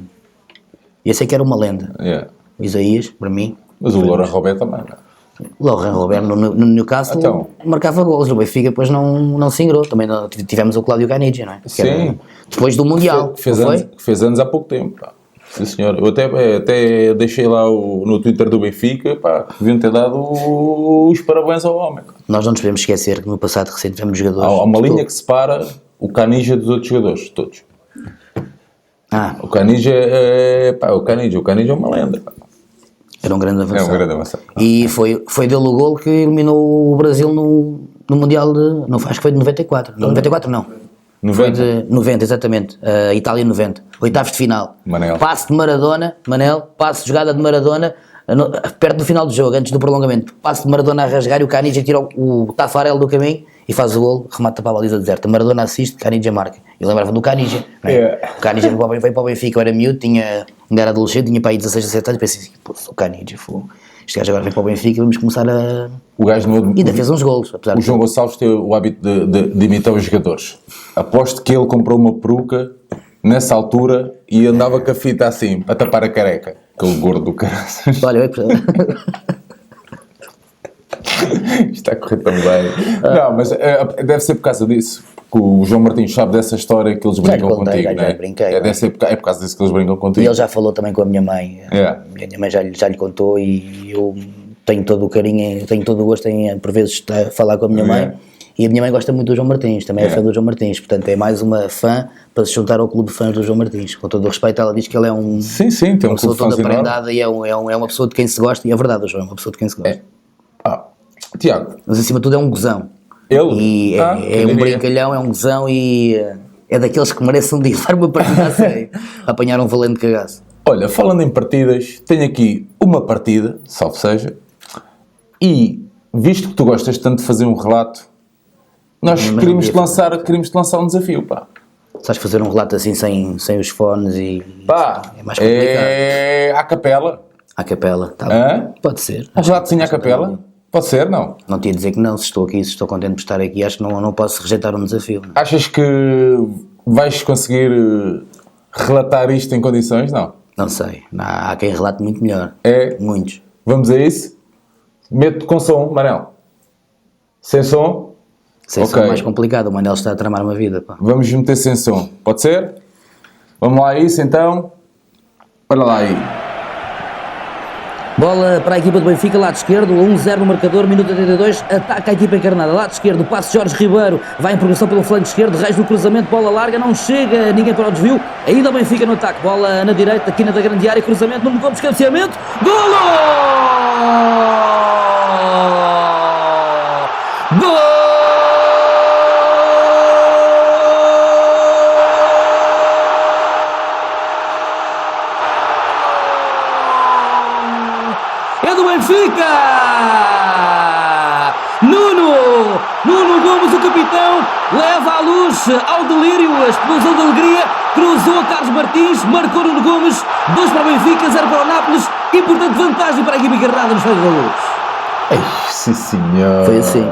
Esse é que era uma lenda. O Isaías, para mim. Mas o Laurent Robert também, não é? O Laurent Robert no Newcastle marcava golos, o Benfica depois não se ingrou, também tivemos o Cláudio Canidia, não é? Sim. Depois do Mundial. Que fez anos há pouco tempo, pá. Sim senhor, eu até deixei lá no Twitter do Benfica, pá, deviam ter dado os parabéns ao homem. Nós não nos podemos esquecer que no passado recente tivemos jogadores... Há uma linha que separa o Canidia dos outros jogadores, todos. O Canidia é uma lenda, pá. Era um grande avançado. E foi dele o gol que eliminou o Brasil no Mundial de... Não, acho que foi de 94. Não, 94 não. 90. Foi de 90, exatamente. Itália 90. Oitavos de final. Manel. Passe de Maradona. Passe de jogada de Maradona. Perto do final do jogo, antes do prolongamento. Passe de Maradona a rasgar e o Canidia tira o Tafarel do caminho e faz o golo, remata para a baliza deserta. Maradona assiste, Canidia marca. Eu lembrava do Canidia. O Canidia veio para o Benfica, eu era miúdo, ainda era adolescente, tinha para aí 16, 17 anos, pensei assim, pô, o Canidia, este gajo agora vem para o Benfica, vamos começar a... O gajo e ainda fez uns golos, apesar João Gonçalves tem o hábito de imitar os jogadores. Aposto que ele comprou uma peruca nessa altura e andava com a fita assim, a tapar a careca. Aquele gordo do caraças. Olha, Isto está a correr tão bem. Não, mas deve ser por causa disso. Porque o João Martins sabe dessa história que eles brincam contigo, não é? É por causa disso que eles brincam contigo. E ele já falou também com a minha mãe. A minha mãe já lhe contou e eu tenho todo o carinho, tenho todo o gosto em, por vezes, falar com a minha mãe. E a minha mãe gosta muito do João Martins, também é fã do João Martins, portanto é mais uma fã para se juntar ao clube de fãs do João Martins. Com todo o respeito, ela diz que ele é um... Sim, tem um clube toda prendada e é uma pessoa de quem se gosta, e é verdade, o João é uma pessoa de quem se gosta. Tiago. Mas acima de tudo é um gozão. Ele? E é um brincalhão, é um gozão e é daqueles que merecem um dia dar uma partida a sério, apanhar um valente cagaço. Olha, falando em partidas, tenho aqui uma partida, salvo seja, e visto que tu gostas tanto de fazer um relato, nós queríamos-te lançar um desafio, pá. Sabes fazer um relato assim sem os fones e... Pá, é mais complicado. É à capela. À capela, tá bom. Pode ser. Um relatozinho à capela? Pode ser, não? Não te ia dizer que não, se estou contente por estar aqui, acho que não posso rejeitar um desafio. Não? Achas que vais conseguir relatar isto em condições, não? Não sei, há quem relate muito melhor. Muitos. Vamos a isso? Meto com som, Manel. Sem som? Sem som é mais complicado, o Manel está a tramar uma vida. Pá. Vamos meter sem som, pode ser? Vamos lá a isso então? Olha lá aí. Bola para a equipa do Benfica, lado esquerdo, 1-0 no marcador, minuto 82, ataca a equipa encarnada, lado esquerdo, passe Jorge Ribeiro, vai em progressão pelo flanco esquerdo, Reis no cruzamento, bola larga, não chega ninguém para o desvio, ainda o Benfica no ataque, bola na direita, quina da grande área, cruzamento, Nuno Gomes, cabeceamento, golo! Golo! Benfica! Nuno Gomes, o capitão, leva à luz, ao delírio, a explosão de alegria, cruzou a Carlos Martins, marcou Nuno Gomes, 2 para o Benfica, 0 para o Nápoles, importante vantagem para a equipe encarnada nos Estádio da Luz. Sim senhor. Foi assim.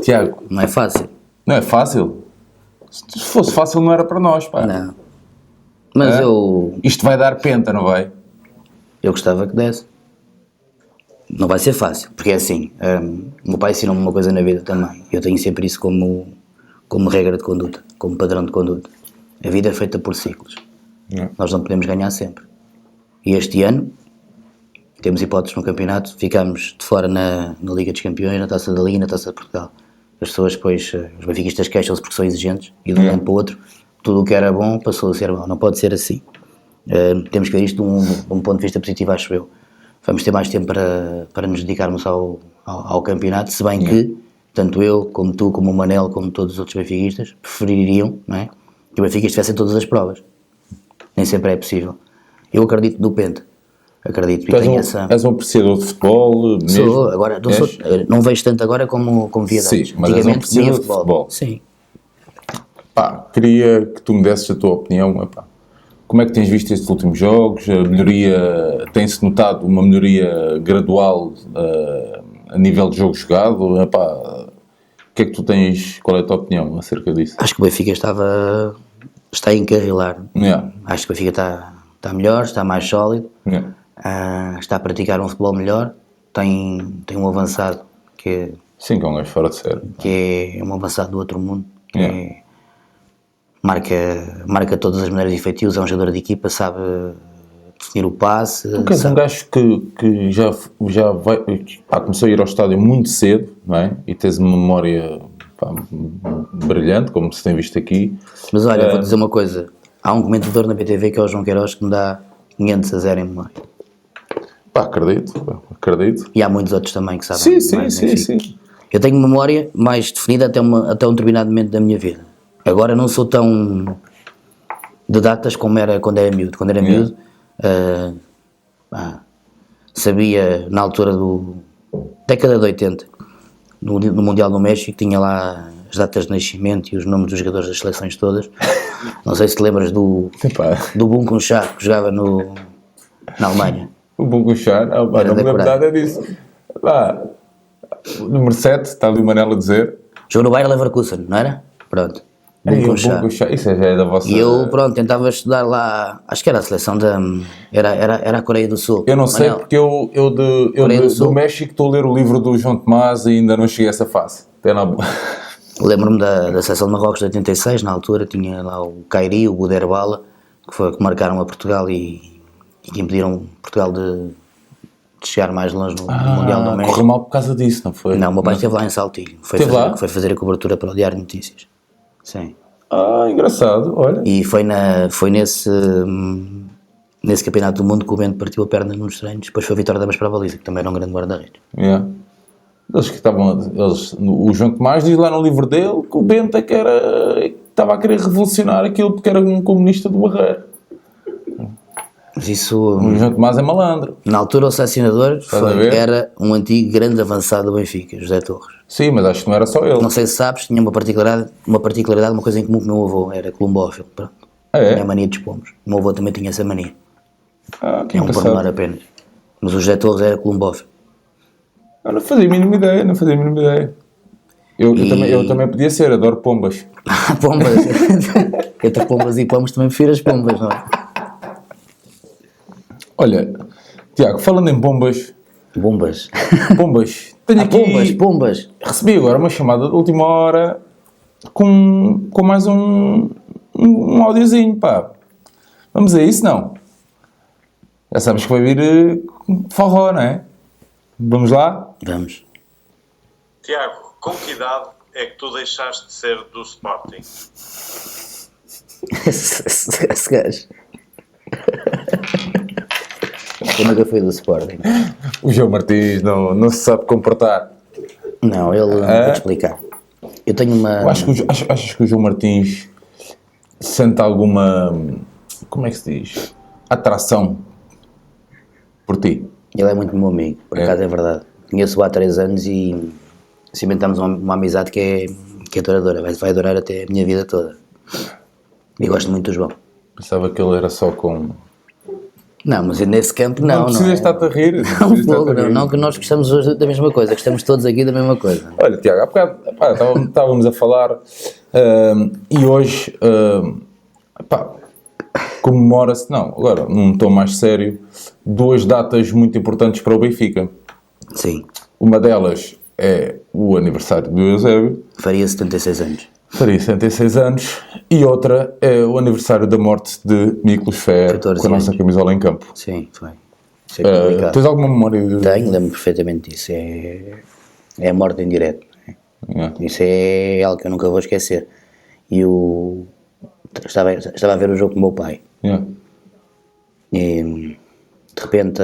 Tiago. Não é fácil. Não é fácil? Se fosse fácil não era para nós, pá. Não. Mas Isto vai dar penta, não vai? Eu gostava que desse. Não vai ser fácil, porque é assim, o meu pai ensinou-me uma coisa na vida também. Eu tenho sempre isso como regra de conduta, como padrão de conduta. A vida é feita por ciclos. Nós não podemos ganhar sempre. E este ano, temos hipóteses no campeonato, ficámos de fora na Liga dos Campeões, na Taça da Liga e na Taça de Portugal. As pessoas depois, os benfiquistas queixam-se porque são exigentes e de um ano para o outro, tudo o que era bom passou a ser bom. Não pode ser assim. Temos que ver isto de um ponto de vista positivo, acho eu. Vamos ter mais tempo para nos dedicarmos ao campeonato, se bem que, tanto eu, como tu, como o Manel, como todos os outros benfiquistas, prefeririam, não é, que o Benfica estivesse em todas as provas. Nem sempre é possível. Eu acredito no Penta. Acredito que tenho essa... És um apreciador de futebol mesmo? Sou, agora, não vejo tanto agora como via Sim, mas és um apreciador de futebol. Sim. Pá, queria que tu me desses a tua opinião, pá. Como é que tens visto estes últimos jogos? A melhoria, tem-se notado uma melhoria gradual a nível de jogo jogado? Epá, o que é que tu tens, qual é a tua opinião acerca disso? Acho que o Benfica está a encarrilar. Acho que o Benfica está melhor, está mais sólido, está a praticar um futebol melhor, tem um avançado que... Sim, que é um gajo fora de série. Que é um avançado do outro mundo, marca todas as maneiras de efetios, é um jogador de equipa, sabe definir o passe. Tu queres um gajo que já vai, começou a ir ao estádio muito cedo, não é? E tens uma memória brilhante, como se tem visto aqui. Mas olha, vou dizer uma coisa, há um comentador na BTV que é o João Queiroz que me dá 500-0 em memória. Acredito. E há muitos outros também que sabem. Sim. Eu tenho memória mais definida até um determinado momento da minha vida. Agora não sou tão de datas como era quando era miúdo. Quando era miúdo, sabia na altura década de 80, no Mundial do México, tinha lá as datas de nascimento e os nomes dos jogadores das seleções todas. Não sei se te lembras do Bunkunchar, que jogava na Alemanha. O Bunkunchar, não me lembro nada disso. Número 7, está ali o Manel a dizer. Jogou no Bayer Leverkusen, não era? Pronto. Bunkunchar, isso já é da vossa... E eu, tentava estudar lá, acho que era a seleção era a Coreia do Sul. Eu não sei, porque eu do México estou a ler o livro do João Tomás e ainda não cheguei a essa fase. Lembro-me da seleção de Marrocos de 86, na altura, tinha lá o Kairi, o Buderbala, que marcaram a Portugal e que impediram Portugal de chegar mais longe no Mundial do México. Correu mal por causa disso, não foi? Não, o meu pai esteve lá em Saltilho, foi fazer a cobertura para o Diário de Notícias. Sim. Engraçado, olha. E foi nesse campeonato do mundo que o Bento partiu a perna nos treinos, depois foi a Vitória Damas para a baliza, que também era um grande guarda-redes. O João Tomás diz lá no livro dele que o Bento é que estava a querer revolucionar aquilo porque era um comunista do Barreiro. Mas isso... O João Tomás é malandro. Na altura o selecionador era um antigo grande avançado do Benfica, José Torres. Sim, mas acho que não era só ele. Não sei se sabes, tinha uma particularidade, uma coisa em comum com o meu avô, era colombófilo. Pronto. Tinha a mania dos pombos. O meu avô também tinha essa mania. Que é um pormenor apenas. Mas o José Torres era colombófilo. Eu não fazia a mínima ideia. Eu também podia ser, adoro pombas. Pombas? Entre pombas e pombos também prefiro as pombas, não é? Olha, Tiago, falando em pombas... Bombas. Tenho aqui... Pombas. Recebi agora uma chamada de última hora com mais um audiozinho, pá. Vamos a isso, não? Já sabes que vai vir forró, não é? Vamos lá? Vamos. Tiago, com que idade é que tu deixaste de ser do Sporting? Esse gajo. Eu nunca fui do Sporting. O João Martins não se sabe comportar. Não, ele não pode explicar. Eu tenho uma... Achas que o João Martins sente alguma... Como é que se diz? Atração por ti? Ele é muito meu amigo, por acaso é verdade. Conheço-o há 3 anos e cimentamos uma amizade que é duradoura. Vai durar até a minha vida toda. E gosto muito do João. Pensava que ele era só com... Não, mas nesse campo não. Não precisas estar-te a rir. Não, que nós gostamos hoje da mesma coisa, gostamos todos aqui da mesma coisa. Olha, Tiago, há bocado estávamos a falar E hoje, comemora-se, agora num tom mais sério, 2 datas muito importantes para o Benfica. Sim. Uma delas é o aniversário do Eusébio. Faria 76 anos. Faria 76 anos. E outra é o aniversário da morte de Miklos Fer, com a nossa camisola em campo. Sim, foi. Isso é complicado. Tens alguma memória? Tenho, lembro perfeitamente disso. É a morte em direto. Isso é algo que eu nunca vou esquecer. E estava a ver o jogo com o meu pai. E de repente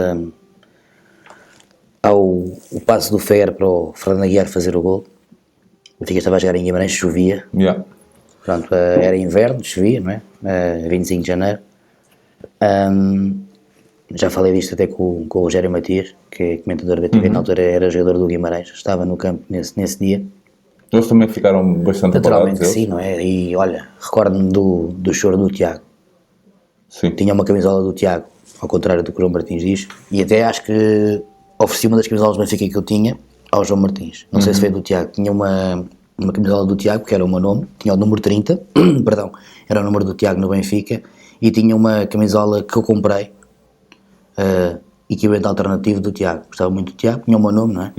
há o passo do Fer para o Fernando Aguiar fazer o gol. O Benfica estava a jogar em Guimarães, chovia. Pronto, era inverno, chovia, não é? 25 de janeiro. Já falei disto até com o Rogério Matias, que é comentador da BTV, na altura era jogador do Guimarães, estava no campo nesse dia. Eles também ficaram bastante aparados. Naturalmente sim, não é? E olha, recordo-me do choro do Tiago. Sim. Tinha uma camisola do Tiago, ao contrário do que o João Martins diz, e até acho que ofereci uma das camisolas do Benfica que eu tinha ao João Martins. Não sei se foi do Tiago. Tinha uma camisola do Tiago, que era o meu nome, tinha o número 30, perdão, era o número do Tiago no Benfica, e tinha uma camisola que eu comprei, equivalente alternativo do Tiago. Gostava muito do Tiago, tinha o meu nome, não é?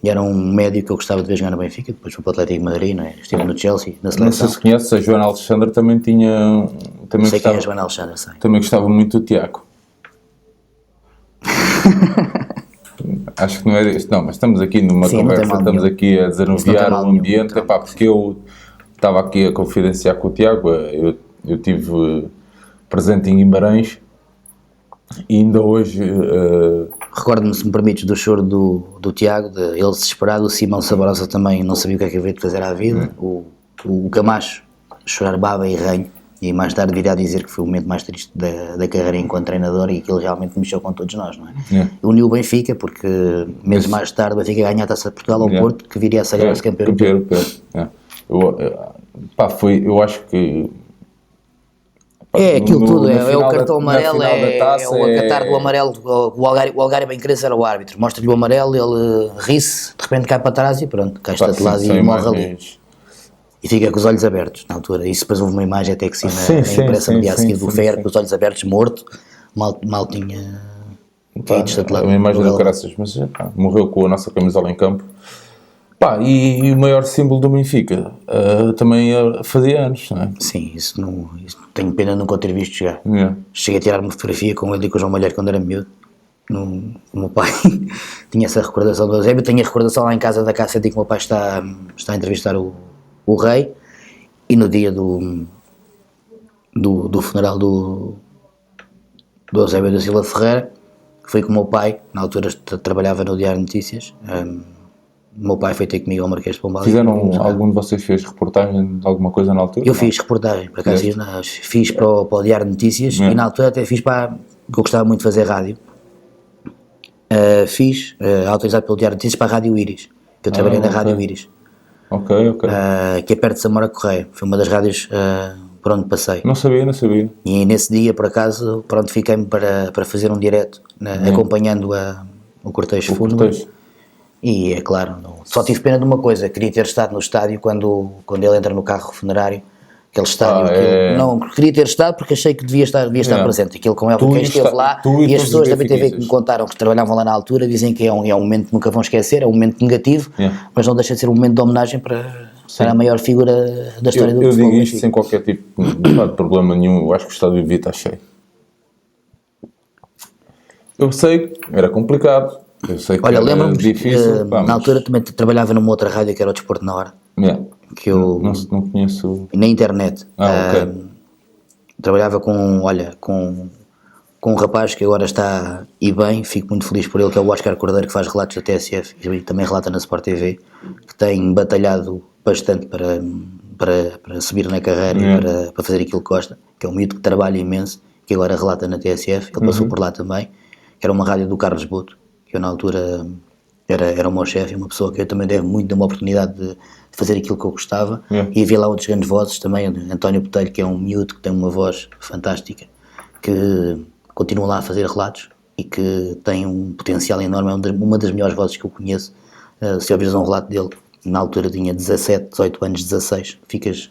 E era um médio que eu gostava de ver jogar no Benfica, depois foi para o Atlético de Madrid, não é? Estive no Chelsea, na seleção. Não sei se conheces, a Joana Alexandre também tinha... Também sei quem é a Joana Alexandre, sei. Também gostava muito do Tiago. Acho que não é isto, mas estamos aqui numa conversa, estamos aqui a desanuviar o ambiente, porque eu estava aqui a confidenciar com o Tiago, eu estive presente em Guimarães e ainda hoje... Recordo-me, se me permites, do choro do Tiago, ele desesperado, o Simão Saborosa também não sabia o que é que havia de fazer à vida, o Camacho chorar baba e ranho, e mais tarde viria a dizer que foi o momento mais triste da carreira enquanto treinador e que ele realmente mexeu com todos nós, não é? Uniu o Benfica, porque meses mais tarde o Benfica ganha a Taça de Portugal ao Porto, que viria a sagrar-se campeão europeu. Eu acho que... aquilo tudo, é o cartão amarelo, é o acatar do amarelo, o Algarve bem cresce era o árbitro, mostra-lhe o amarelo, ele ri-se, de repente cai para trás e pronto, cai estatelado e morre ali. E fica com os olhos abertos, na altura. Isso depois houve uma imagem até que sim, na imprensa no dia a seguir do Fer, com os olhos abertos, morto, mal tinha caído estatelado. Uma imagem do caraças, mas morreu com a nossa camisola em campo. E o maior símbolo do Benfica também fazia anos, não é? Sim, isso tenho pena de nunca o ter visto chegar. Cheguei a tirar uma fotografia com ele e com o João Malheiro quando era miúdo. O meu pai tinha essa recordação do Eusébio. Tenho a recordação lá em casa da Cássio, que o meu pai está a entrevistar o rei, e no dia do funeral do Eusébio da Silva Ferreira, fui com o meu pai, na altura trabalhava no Diário de Notícias. O meu pai foi ter comigo ao Marquês de Pombal. Algum de vocês fez reportagem de alguma coisa na altura? Eu fiz reportagem, por acaso fiz para o Diário de Notícias, e na altura até fiz porque eu gostava muito de fazer rádio. Fiz, autorizado pelo Diário de Notícias, para a Rádio Íris, que eu trabalhei na Rádio Íris. Que é perto de Samora Correia, foi uma das rádios por onde passei. Não sabia. E nesse dia, por acaso, fiquei-me para fazer um direto, acompanhando o cortejo fúnebre. E é claro, só tive pena de uma coisa, queria ter estado no estádio quando ele entra no carro funerário, aquele estádio, não queria ter estado porque achei que devia estar presente, aquilo com ele, porque esteve lá, e as pessoas da BTV que me contaram que trabalhavam lá na altura dizem que é um momento que nunca vão esquecer, é um momento negativo, mas não deixa de ser um momento de homenagem para a maior figura da história do futebol. Eu digo isto sem qualquer tipo de problema nenhum, eu acho que o estádio devia estar cheio. Eu sei que era complicado, eu sei que era difícil. Na altura também trabalhava numa outra rádio que era o Desporto na Hora. Que eu não conheço. Na internet. Trabalhava com um rapaz que agora está e bem, fico muito feliz por ele, que é o Oscar Cordeiro, que faz relatos da TSF e também relata na Sport TV, que tem batalhado bastante para subir na carreira e para fazer aquilo que gosta, que é um miúdo que trabalha imenso, que agora relata na TSF. Ele passou por lá também, que era uma rádio do Carlos Boto, que eu na altura era o meu chefe, uma pessoa que eu também devo muito de uma oportunidade de fazer aquilo que eu gostava. E havia lá outros grandes vozes também, António Botelho, que é um miúdo que tem uma voz fantástica, que continua lá a fazer relatos e que tem um potencial enorme, é uma das melhores vozes que eu conheço. Se ouvires um relato dele, na altura tinha 17, 18 anos, 16, ficas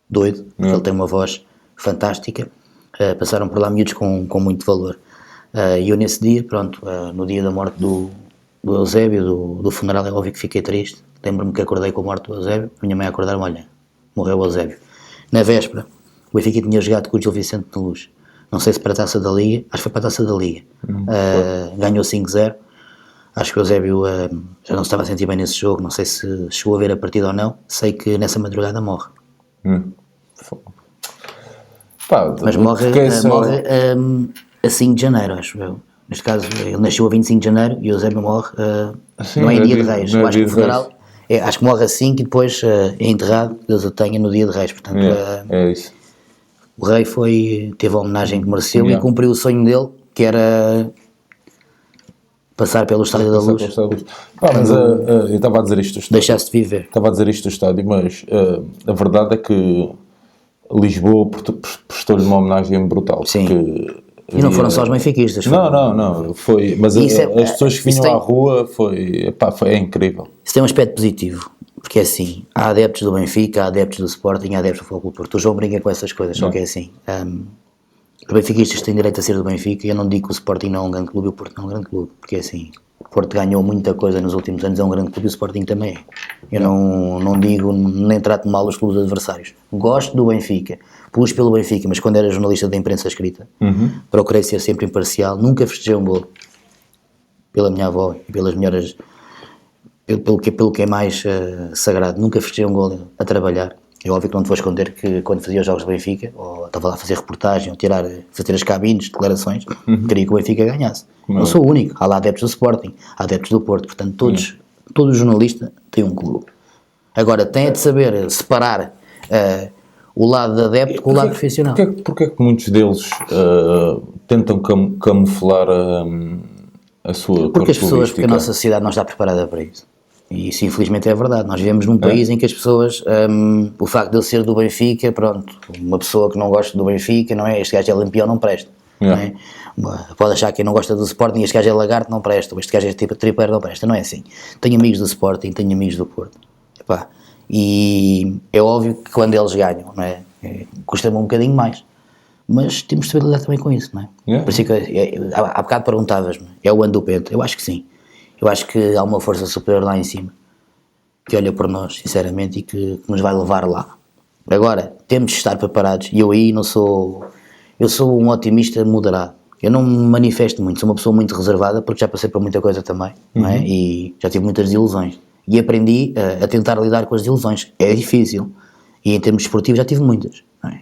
doido, porque ele tem uma voz fantástica. Passaram por lá miúdos com muito valor. E eu nesse dia, pronto, no dia da morte do Eusébio, do funeral, é óbvio que fiquei triste. Lembro-me que acordei com a morte do Eusébio, a minha mãe acordaram, olha, morreu o Eusébio. Na véspera, o Benfica tinha jogado com o Gil Vicente de Luz, não sei se para a Taça da Liga, acho que foi para a Taça da Liga, ganhou 5-0, acho que o Eusébio já não se estava a sentir bem nesse jogo, não sei se chegou a ver a partida ou não, sei que nessa madrugada morre. Mas morre a 5 de janeiro, acho eu. Neste caso, ele nasceu a 25 de janeiro e o Eusébio morre, não é em dia de Reis, eu acho que o funeral, acho que morre a 5 e depois é enterrado, Deus o tenha, no dia de Reis, portanto, é isso. O Rei teve a homenagem que mereceu e cumpriu o sonho dele, que era passar pelo Estádio da Luz. Mas eu estava a dizer isto do estádio. Deixaste de viver. Estava a dizer isto do estádio, mas a verdade é que Lisboa prestou-lhe uma homenagem brutal. Sim. E não foram só os benfiquistas. Não. Foi, mas as pessoas que vinham à rua é incrível. Isso tem um aspecto positivo, porque é assim, há adeptos do Benfica, há adeptos do Sporting, há adeptos do Futebol Clube do Porto. O João brinca com essas coisas, só que é assim. Os benfiquistas têm direito a ser do Benfica e eu não digo que o Sporting não é um grande clube e o Porto não é um grande clube, porque é assim, o Porto ganhou muita coisa nos últimos anos, é um grande clube e o Sporting também é. Eu não digo, nem trato mal os clubes adversários. Gosto do Benfica, pus pelo Benfica, mas quando era jornalista da imprensa escrita, procurei ser sempre imparcial, nunca festejei um golo pela minha avó e pelas melhores, pelo que é mais sagrado, nunca festejei um golo a trabalhar. É óbvio que não te vou esconder que quando fazia os jogos do Benfica, ou estava lá a fazer reportagem, ou fazer as cabines, declarações, queria que o Benfica ganhasse. Não sou o único, há lá adeptos do Sporting, há adeptos do Porto, portanto todo jornalista tem um clube. Agora, tem de saber separar o lado de adepto com o lado profissional. Porquê é que muitos deles tentam camuflar a sua Porque a nossa sociedade não está preparada para isso. E isso infelizmente é verdade. Nós vivemos num país em que as pessoas, o facto de ele ser do Benfica, pronto, uma pessoa que não gosta do Benfica, não é? Este gajo é lampião, não presta. Não é? Pode achar que quem não gosta do Sporting, este gajo é lagarto, não presta, este gajo é tipo tripeiro, não presta. Não é assim. Tenho amigos do Sporting, tenho amigos do Porto. Epá, e é óbvio que quando eles ganham, não é? Custa-me um bocadinho mais. Mas temos de saber lidar também com isso, não é? Por isso que há bocado perguntavas-me, é o ano do Penta? Eu acho que sim. Eu acho que há uma força superior lá em cima que olha por nós, sinceramente, e que nos vai levar lá. Agora, temos de estar preparados, e eu aí eu sou um otimista moderado. Eu não me manifesto muito, sou uma pessoa muito reservada, porque já passei por muita coisa também, não é? E já tive muitas desilusões. E aprendi a tentar lidar com as desilusões. É difícil. E em termos esportivos já tive muitas, não é?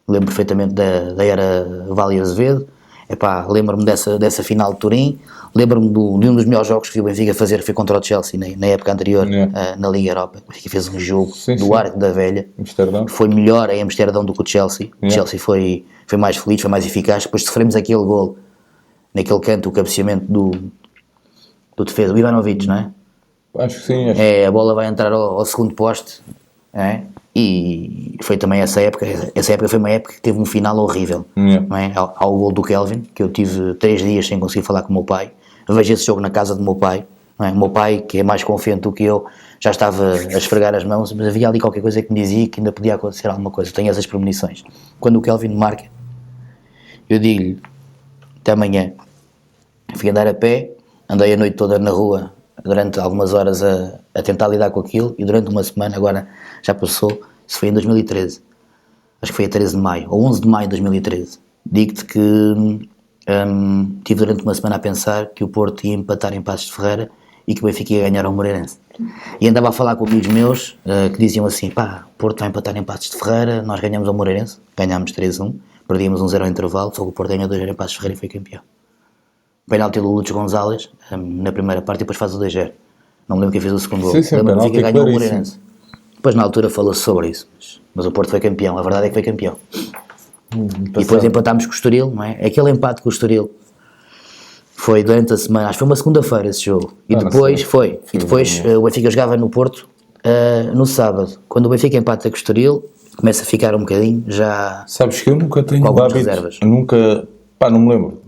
Lembro perfeitamente da era Vale Azevedo. Lembro-me dessa final de Turim, lembro-me de um dos melhores jogos que vi o Benfica fazer, foi contra o Chelsea na época anterior, na Liga Europa. O Benfica fez um jogo do Arco da Velha, Amsterdão. Foi melhor em Amsterdão do que o Chelsea. O Chelsea foi mais feliz, foi mais eficaz. Depois sofremos aquele gol, naquele canto, o cabeceamento do defesa, o Ivanovic, não é? Acho que sim. A bola vai entrar ao segundo poste, não é? E foi também essa época foi uma época que teve um final horrível, não é? Ao gol do Kelvin, que eu tive 3 dias sem conseguir falar com o meu pai. Vejo esse jogo na casa do meu pai, não é? O meu pai, que é mais confiante do que eu, já estava a esfregar as mãos, mas havia ali qualquer coisa que me dizia que ainda podia acontecer alguma coisa. Eu tenho essas premonições. Quando o Kelvin marca, eu digo-lhe até amanhã. Fui andar a pé, andei a noite toda na rua durante algumas horas a tentar lidar com aquilo, e durante uma semana, agora já passou, isso foi em 2013, acho que foi a 13 de maio, ou 11 de maio de 2013, digo-te que tive durante uma semana a pensar que o Porto ia empatar em Passos de Ferreira e que o Benfica ia ganhar ao Moreirense, e andava a falar com amigos meus que diziam assim, o Porto vai empatar em Passos de Ferreira, nós ganhamos ao Moreirense, ganhámos 3-1, perdíamos 1-0 ao intervalo, só que o Porto ganhou 2-0 em Passos de Ferreira e foi campeão. Penalti do Lúcio Gonzalez na primeira parte e depois faz o 2-0. Não me lembro quem fez o segundo gol. Lembro-me que ganhou o Moreirense. Depois na altura falou-se sobre isso, mas o Porto foi campeão, a verdade é que foi campeão. E depois empatámos com o Estoril, não é? Aquele empate com o Estoril foi durante a semana, acho que foi uma segunda-feira esse jogo. E depois o Benfica jogava no Porto no sábado. Quando o Benfica empata com o Estoril, começa a ficar um bocadinho já. Sabes que eu nunca tenho hábitos, nunca, não me lembro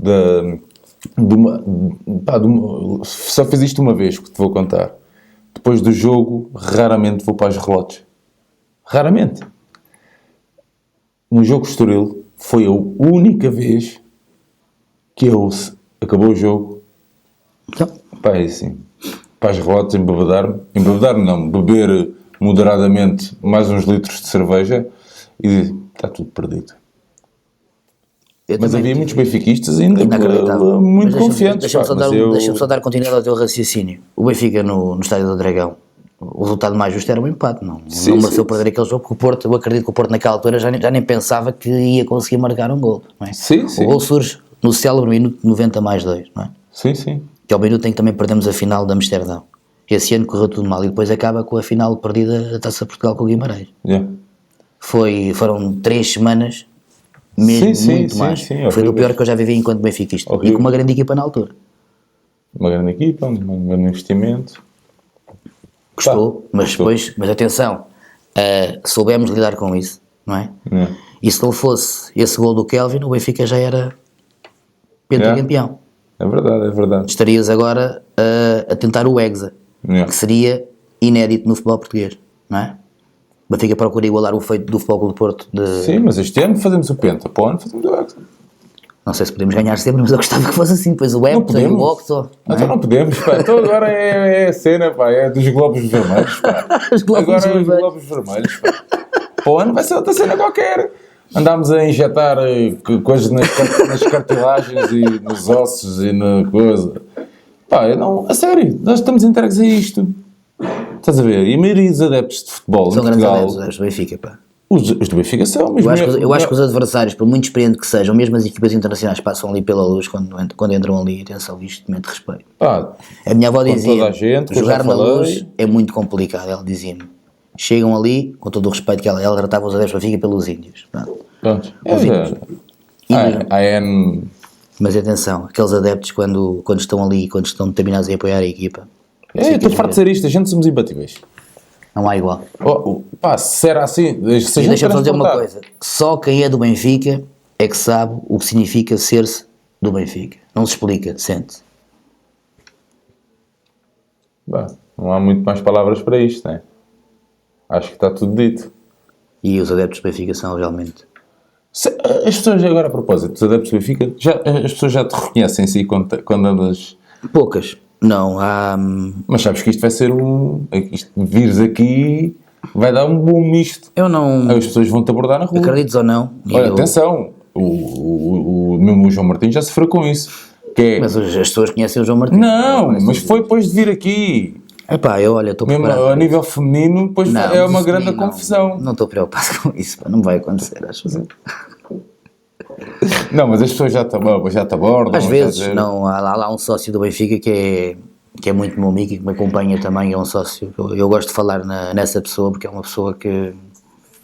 só fiz isto uma vez, que te vou contar. Depois do jogo, raramente vou para os relotes. Raramente. no jogo Estoril, foi a única vez que acabou o jogo, pá, é assim, para as relotes, embebedar-me não, beber moderadamente mais uns litros de cerveja e dizer, está tudo perdido. Mas havia muitos benfiquistas ainda muito confiantes. Deixa-me só dar continuidade ao teu raciocínio. O Benfica no Estádio do Dragão, o resultado mais justo era um empate, não mereceu perder aquele jogo, porque o Porto, eu acredito que o Porto naquela altura já nem pensava que ia conseguir marcar um gol, não é? O gol surge no célebre minuto 90+2, não é? Sim. Que é o minuto em que também perdemos a final de Amsterdão. Esse ano correu tudo mal e depois acaba com a final perdida da Taça Portugal com o Guimarães. Foram 3 semanas mesmo muito mais. Foi do pior que eu já vivi enquanto benfiquista. E com uma grande equipa na altura. Uma grande equipa, um grande investimento. Custou, mas atenção, soubemos lidar com isso, não é? E se não fosse esse gol do Kelvin, o Benfica já era pentacampeão. É verdade. Estarias agora a tentar o Hexa, que seria inédito no futebol português, não é? O Benfica procura igualar o feito do Futebol Clube do Porto. Sim, mas este ano fazemos o Penta, para o ano fazemos o Hexa. Não sei se podemos ganhar sempre, mas eu gostava que fosse assim, depois o Hepta e o Octo. Então não podemos, pá. Então agora é a cena, pá, é dos globos vermelhos, pá. Os globos vermelhos, pá. Para o ano vai ser outra cena qualquer. Andámos a injetar coisas nas cartilagens e nos ossos e na coisa. Pá, a sério, nós estamos entregues a isto. Estás a ver? E a maioria dos adeptos de futebol são grandes adeptos do Benfica, pá. Os do Benfica são, mas eu acho que os adversários, por muito experiente que sejam, mesmo as equipas internacionais passam ali pela luz quando entram ali, atenção, isto mete respeito. A minha avó dizia, jogar na luz é muito complicado, ela dizia-me. Chegam ali, com todo o respeito que ela tratava os adeptos do Benfica pelos índios. Pronto. Mas atenção, aqueles adeptos quando estão ali, quando estão determinados a apoiar a equipa. Estou farto de dizer isto, a gente somos imbatíveis. Não há igual. Se era assim... Deixa-me só dizer uma coisa. Só quem é do Benfica é que sabe o que significa ser-se do Benfica. Não se explica, sente-se. Não há muito mais palavras para isto, não é? Acho que está tudo dito. E os adeptos do Benfica são realmente... As pessoas, agora a propósito, os adeptos do Benfica, as pessoas já te reconhecem assim quando andas... Poucas. Não, há... Mas sabes que isto vai ser isto, vires aqui, vai dar um boom misto. Eu não... As pessoas vão-te abordar na rua. Acredites ou não. Olha, atenção, mesmo o João Martins já sofreu com isso. Mas as pessoas conhecem o João Martins. Não, mas foi depois de vir aqui. Epá, estou preparado. Mesmo a nível feminino, depois é uma grande confusão. Não estou preocupado com isso, não vai acontecer, acho que... Não, mas as pessoas já te abordam. Às vezes, não, há lá um sócio do Benfica que é muito meu amigo e que me acompanha também, é um sócio. Eu gosto de falar nessa pessoa porque é uma pessoa que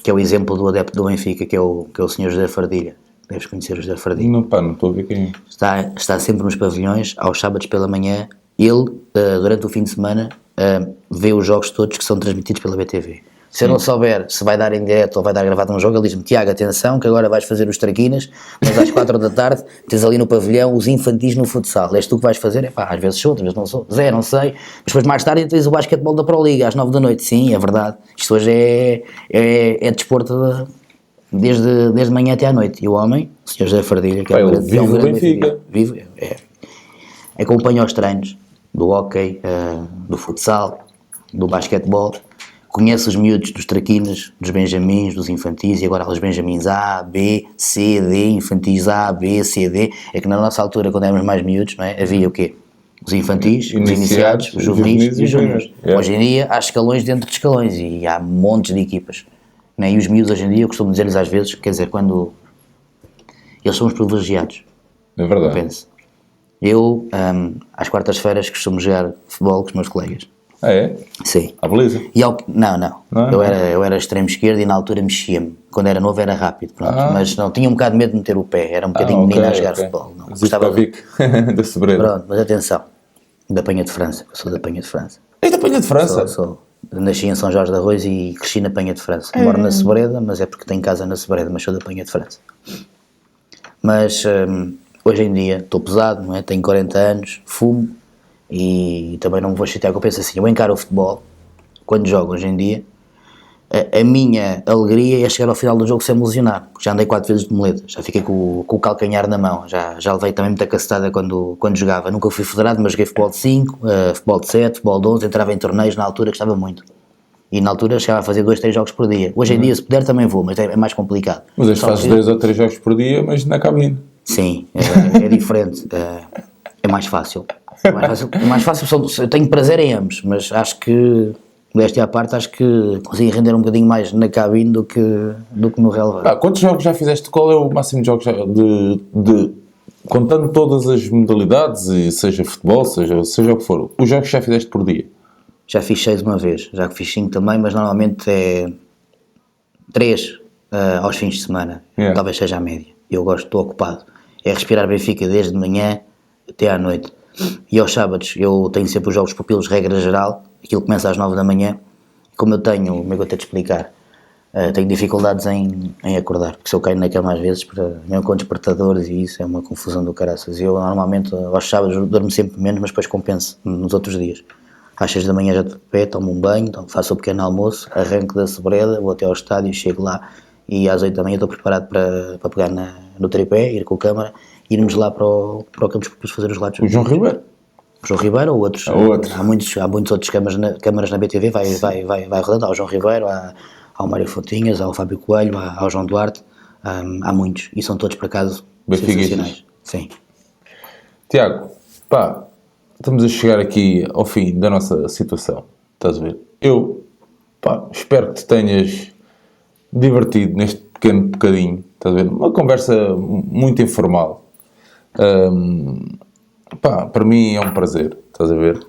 é o exemplo do adepto do Benfica, que é o Sr. José Fardilha. Deves conhecer o José Fardilha. Não estou a ver quem é. Está sempre nos pavilhões, aos sábados pela manhã. Ele, durante o fim de semana, vê os jogos todos que são transmitidos pela BTV. Se eu não souber se vai dar em direto ou vai dar gravado um jogo, ele diz-me: Tiago, atenção, que agora vais fazer os traquinas, mas às 4 da tarde tens ali no pavilhão os infantis no futsal. És tu que vais fazer? Às vezes sou, às vezes não sou. Zé, não sei. Mas depois mais tarde tens o basquetebol da Pro Liga às 9 da noite. Sim, é verdade. Isto hoje é desporto desde manhã até à noite. E o homem, o Sr. José Fardilha, que é um grande Benfica, vive, acompanha os treinos do hóquei, do futsal, do basquetebol. Conhece os miúdos dos traquinas, dos benjamins, dos infantis, e agora os benjamins A, B, C, D, infantis A, B, C, D. É que na nossa altura, quando éramos mais miúdos, não é? Havia o quê? Os infantis, os iniciados, os juvenis e os júniores. Hoje em dia há escalões dentro de escalões e há montes de equipas. Não é? E os miúdos hoje em dia, eu costumo dizer-lhes às vezes, quer dizer, quando eles são os privilegiados. É verdade. Eu penso. Eu, às quartas-feiras, costumo jogar futebol com os meus colegas. Ah, é? Sim. À beleza? Não. Eu era extremo esquerdo e na altura mexia-me. Quando era novo era rápido, pronto. Mas não, tinha um bocado de medo de meter o pé. Era um bocadinho menino a jogar futebol. Não. Gostava da Sobreira. Pronto, mas atenção. Da Penha de França. Eu sou da Penha de França. És da Penha de França? Sou. Nasci em São Jorge de Arroz e cresci na Penha de França. Moro na Sobreda, mas é porque tenho casa na Sobreda, mas sou da Penha de França. Mas hoje em dia estou pesado, não é? Tenho 40 anos, fumo. E também não me vou chatear, porque eu penso assim, eu encaro o futebol, quando jogo hoje em dia, A minha alegria é chegar ao final do jogo sem me lesionar, porque já andei 4 vezes de muleta, já fiquei com o calcanhar na mão, já levei também muita cacetada quando jogava. Nunca fui federado, mas joguei futebol de 5, futebol de 7, futebol de 11, entrava em torneios na altura, gostava muito. E na altura chegava a fazer 2, 3 jogos por dia. Hoje em dia, se puder, também vou, mas é mais complicado. Mas hoje fazes 2 ou 3 jogos por dia, mas na cabine. Sim, é diferente, é mais fácil. É mais fácil, eu tenho prazer em ambos, mas acho que, desta à parte, acho que consegui render um bocadinho mais na cabine do que no relevado. Quantos jogos já fizeste? Qual é o máximo de jogos contando todas as modalidades, e seja futebol, seja o que for, os jogos que já fizeste por dia? Já fiz 6 uma vez, já fiz 5 também, mas normalmente é 3 aos fins de semana, talvez seja a média. Eu gosto, estou ocupado. É respirar Benfica desde de manhã até à noite. E aos sábados eu tenho sempre os jogos pupilos, regra geral, aquilo começa às 9 da manhã. Como é que eu vou ter de explicar? Tenho dificuldades em acordar, porque se eu caio na cama às vezes, mesmo com despertadores e isso, é uma confusão do caraças. Eu normalmente aos sábados durmo sempre menos, mas depois compenso nos outros dias. Às 6 da manhã já estou de pé, tomo um banho, faço o pequeno almoço, arranco da sobreda, vou até ao estádio, chego lá e às 8 da manhã estou preparado para pegar no tripé, ir com a câmara, irmos lá para o Campos Pupilos fazer os lados. O João Ribeiro? O João Ribeiro ou outros? Há muitos outros câmaras na BTV, vai rodando, há o João Ribeiro, há o Mário Fontinhas, há o Fábio Coelho, há o João Duarte, há muitos, e são todos por acaso sensacionais. Sim. Tiago, estamos a chegar aqui ao fim da nossa situação, estás a ver? Eu, espero que te tenhas divertido neste pequeno bocadinho, estás a ver? Uma conversa muito informal. Para mim é um prazer, estás a ver?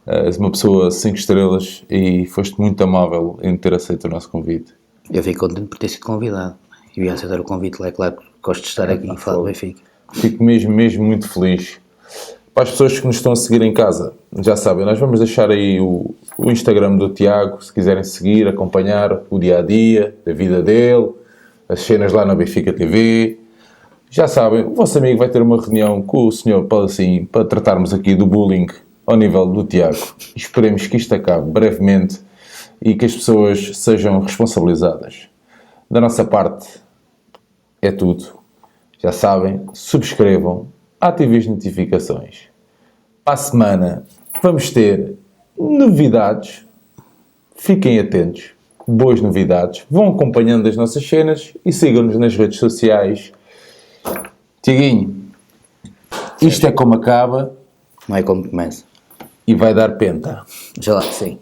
És uma pessoa 5 estrelas e foste muito amável em ter aceito o nosso convite. Eu fico contente por ter sido convidado. Eu ia aceitar o convite, é claro que gosto de estar aqui e falar do Benfica. Fico mesmo muito feliz. Para as pessoas que nos estão a seguir em casa, já sabem, nós vamos deixar aí o Instagram do Tiago, se quiserem seguir, acompanhar o dia-a-dia, da vida dele, as cenas lá na Benfica TV. Já sabem, o vosso amigo vai ter uma reunião com o senhor Palacim para tratarmos aqui do bullying ao nível do Tiago. Esperemos que isto acabe brevemente e que as pessoas sejam responsabilizadas. Da nossa parte, é tudo. Já sabem, subscrevam, ativem as notificações. Para a semana vamos ter novidades. Fiquem atentos. Boas novidades. Vão acompanhando as nossas cenas e sigam-nos nas redes sociais. Tiaguinho, isto é como acaba. Não é como começa. E vai dar penta. Já lá, sim.